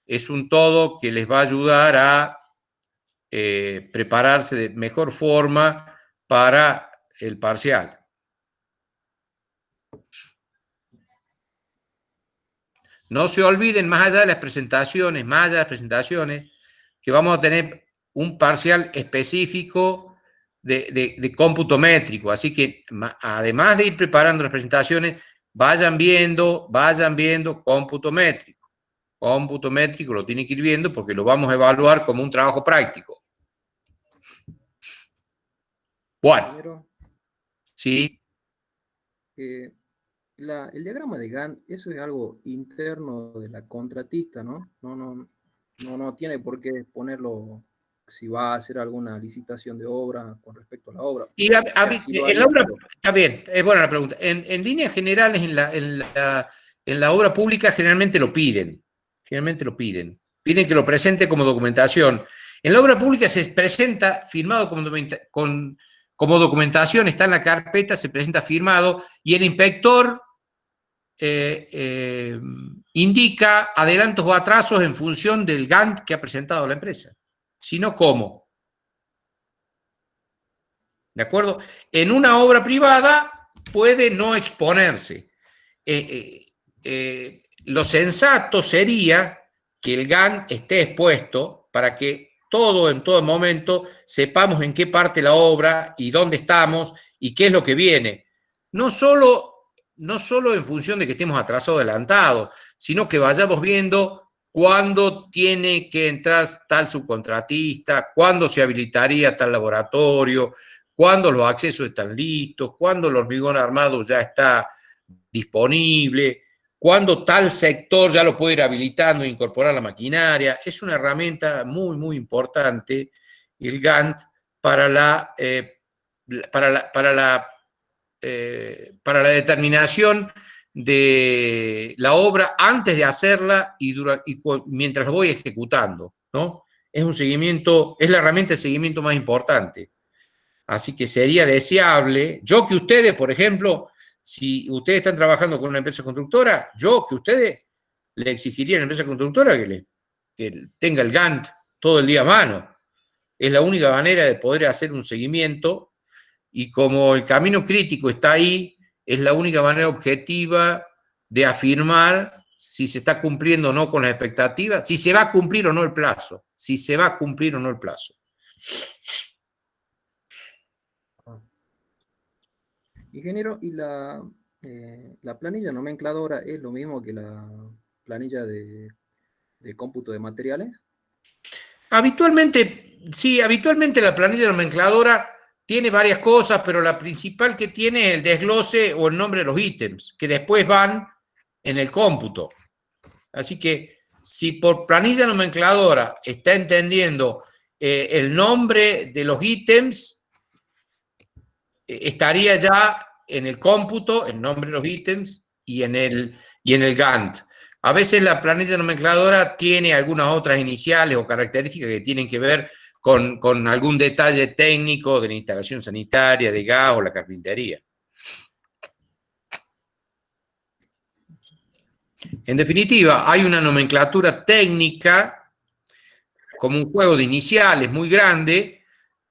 es un todo que les va a ayudar a prepararse de mejor forma para el parcial. No se olviden, más allá de las presentaciones, que vamos a tener un parcial específico de cómputo métrico. Así que, además de ir preparando las presentaciones, vayan viendo cómputo métrico. cómputo métrico lo tiene que ir viendo porque lo vamos a evaluar como un trabajo práctico. Bueno, sí. El diagrama de Gantt, eso es algo interno de la contratista, ¿no? No tiene por qué ponerlo si va a hacer alguna licitación de obra con respecto a la obra. Y en la obra, está bien, es buena la pregunta. En líneas generales, en la obra pública generalmente lo piden. Generalmente lo piden. Piden que lo presente como documentación. En la obra pública se presenta firmado como documentación, está en la carpeta, se presenta firmado, y el inspector indica adelantos o atrasos en función del Gantt que ha presentado la empresa. Si no, ¿cómo? ¿De acuerdo? En una obra privada puede no exponerse. Lo sensato sería que el Gantt esté expuesto para que en todo momento sepamos en qué parte la obra y dónde estamos y qué es lo que viene. No solo en función de que estemos atrasados o adelantados, sino que vayamos viendo cuándo tiene que entrar tal subcontratista, cuándo se habilitaría tal laboratorio, cuándo los accesos están listos, cuándo el hormigón armado ya está disponible, cuándo tal sector ya lo puede ir habilitando e incorporar la maquinaria. Es una herramienta muy, muy importante el Gantt para la determinación de la obra antes de hacerla y mientras lo voy ejecutando, ¿no? Es un seguimiento, es la herramienta de seguimiento más importante. Así que sería deseable, que ustedes, por ejemplo, si ustedes están trabajando con una empresa constructora, que ustedes le exigirían a la empresa constructora que tenga el Gantt todo el día a mano. Es la única manera de poder hacer un seguimiento, y como el camino crítico está ahí, es la única manera objetiva de afirmar si se está cumpliendo o no con las expectativas, si se va a cumplir o no el plazo, Ingeniero, ¿y la planilla nomencladora es lo mismo que la planilla de cómputo de materiales? Habitualmente, sí, la planilla nomencladora tiene varias cosas, pero la principal que tiene es el desglose o el nombre de los ítems, que después van en el cómputo. Así que si por planilla nomencladora está entendiendo el nombre de los ítems, estaría ya en el cómputo, el nombre de los ítems y en el Gantt. A veces la planilla nomencladora tiene algunas otras iniciales o características que tienen que ver con algún detalle técnico de la instalación sanitaria, de gas o la carpintería. En definitiva, hay una nomenclatura técnica como un juego de iniciales muy grande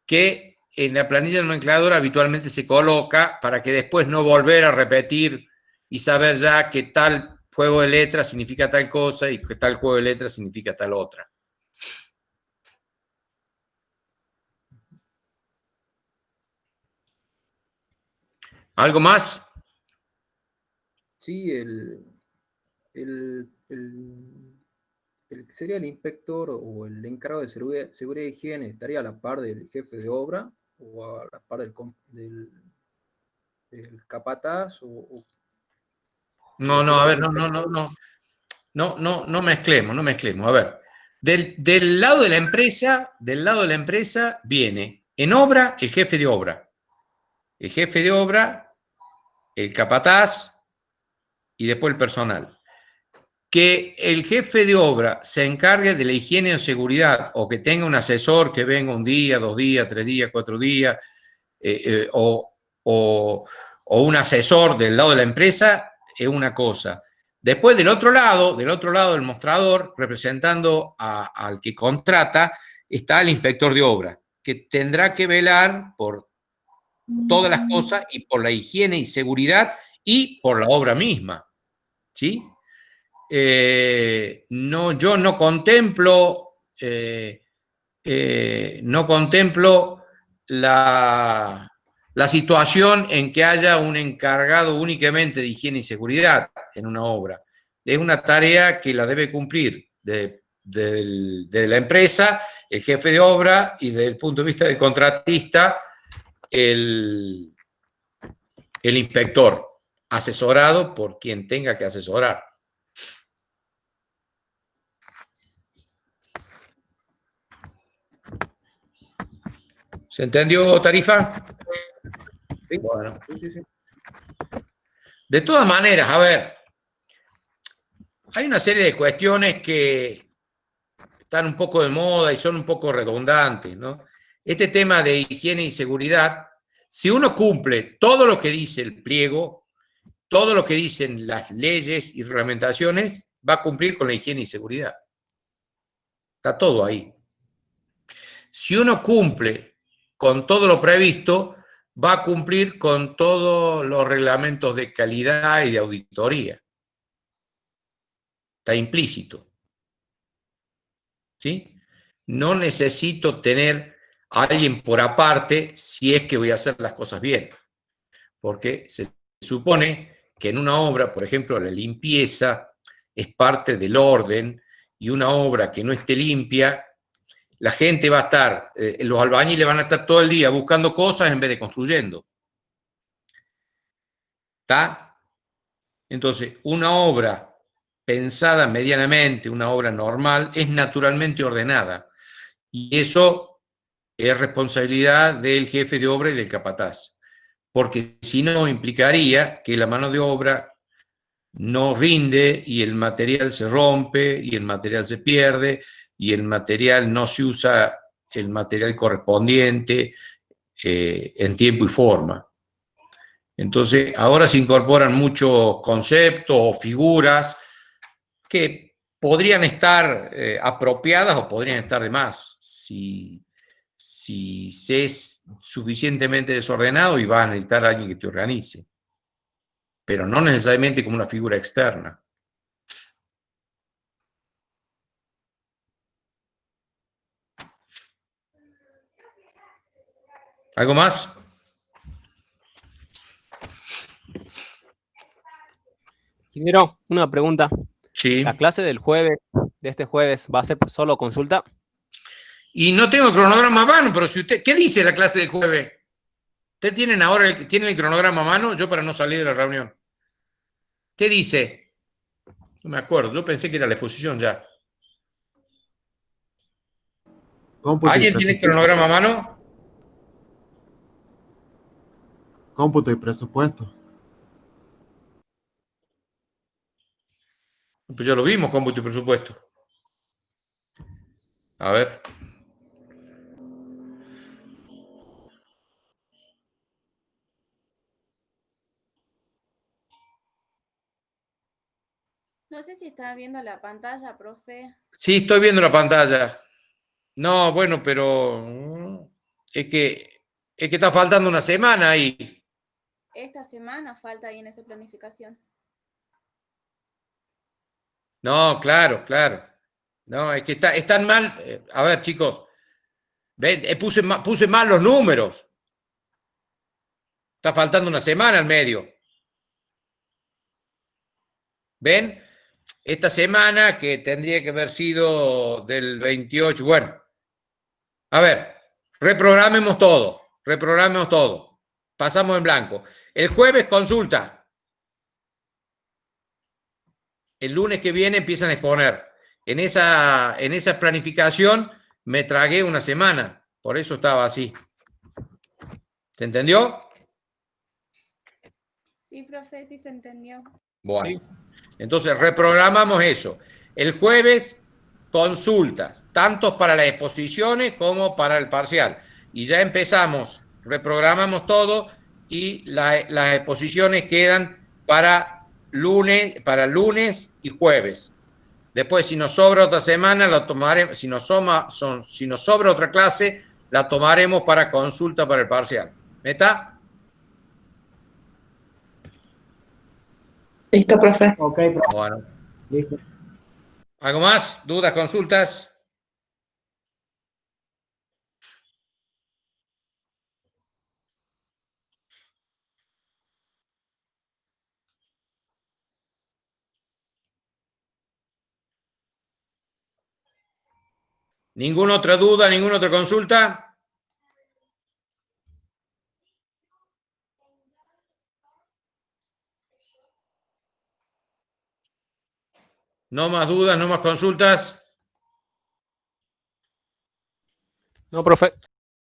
que en la planilla nomencladora habitualmente se coloca para que después no volver a repetir y saber ya que tal juego de letras significa tal cosa y que tal juego de letras significa tal otra. ¿Algo más? Sí, sería el inspector o el encargado de seguridad e higiene, ¿estaría a la par del jefe de obra o a la par del capataz? No, a ver, no mezclemos. A ver, del lado de la empresa viene en obra el jefe de obra. El jefe de obra, el capataz y después el personal. Que el jefe de obra se encargue de la higiene o seguridad o que tenga un asesor que venga un día, 2 días, 3 días, 4 días o un asesor del lado de la empresa es una cosa. Después del otro lado del mostrador, representando al que contrata, está el inspector de obra, que tendrá que velar por todas las cosas y por la higiene y seguridad y por la obra misma, ¿sí? Yo no contemplo la situación en que haya un encargado únicamente de higiene y seguridad en una obra. es una tarea que la debe cumplir de la empresa, el jefe de obra, y desde el punto de vista del contratista, el inspector, asesorado por quien tenga que asesorar. ¿Se entendió, Tarifa? Sí. Bueno. Sí. De todas maneras, a ver, hay una serie de cuestiones que están un poco de moda y son un poco redundantes, ¿no? Este tema de higiene y seguridad, si uno cumple todo lo que dice el pliego, todo lo que dicen las leyes y reglamentaciones, va a cumplir con la higiene y seguridad. Está todo ahí. Si uno cumple con todo lo previsto, va a cumplir con todos los reglamentos de calidad y de auditoría. Está implícito. ¿Sí? No necesito tener a alguien por aparte si es que voy a hacer las cosas bien. Porque se supone que en una obra, por ejemplo, la limpieza es parte del orden, y una obra que no esté limpia, la gente va a estar, los albañiles van a estar todo el día buscando cosas en vez de construyendo. ¿Está? Entonces, una obra pensada medianamente, una obra normal, es naturalmente ordenada. Y eso es responsabilidad del jefe de obra y del capataz. Porque si no, implicaría que la mano de obra no rinde y el material se rompe y el material se pierde y el material no se usa el material correspondiente en tiempo y forma. Entonces, ahora se incorporan muchos conceptos o figuras que podrían estar apropiadas o podrían estar de más si se es suficientemente desordenado y va a necesitar a alguien que te organice. Pero no necesariamente como una figura externa. ¿Algo más? Ingeniero, una pregunta. Sí. ¿La clase del jueves, de este jueves, va a ser solo consulta? Y no tengo el cronograma a mano, pero si usted... ¿Qué dice la clase del jueves? ¿Ustedes tienen ahora tienen el cronograma a mano? Yo para no salir de la reunión. ¿Qué dice? No me acuerdo, yo pensé que era la exposición ya. Cómputo y ¿Alguien tiene el presupuesto. cronograma a mano? Cómputo y presupuesto. Pues ya lo vimos, cómputo y presupuesto. A ver. No sé si está viendo la pantalla, profe. Sí, estoy viendo la pantalla. No, bueno, pero es que está faltando una semana ahí. Esta semana falta ahí en esa planificación. No, claro. No, es que están mal. A ver, chicos, ven, puse mal los números. Está faltando una semana al medio. ¿Ven? Esta semana, que tendría que haber sido del 28, bueno. A ver, reprogramemos todo. Pasamos en blanco. El jueves consulta. El lunes que viene empiezan a exponer. En esa planificación me tragué una semana, por eso estaba así. ¿Se entendió? Sí, profe, sí se entendió. Bueno, entonces reprogramamos eso. El jueves, consultas, tanto para las exposiciones como para el parcial. Y ya empezamos, reprogramamos todo y las exposiciones quedan para lunes y jueves. Después, si nos sobra otra semana, la tomaremos. Si nos sobra otra clase, la tomaremos para consulta para el parcial. ¿Meta? Listo, profe. Ok, profe. Bueno. Listo. ¿Algo más? ¿Dudas, consultas? ¿Ninguna otra duda, ninguna otra consulta? ¿No más dudas, no más consultas? No, profe.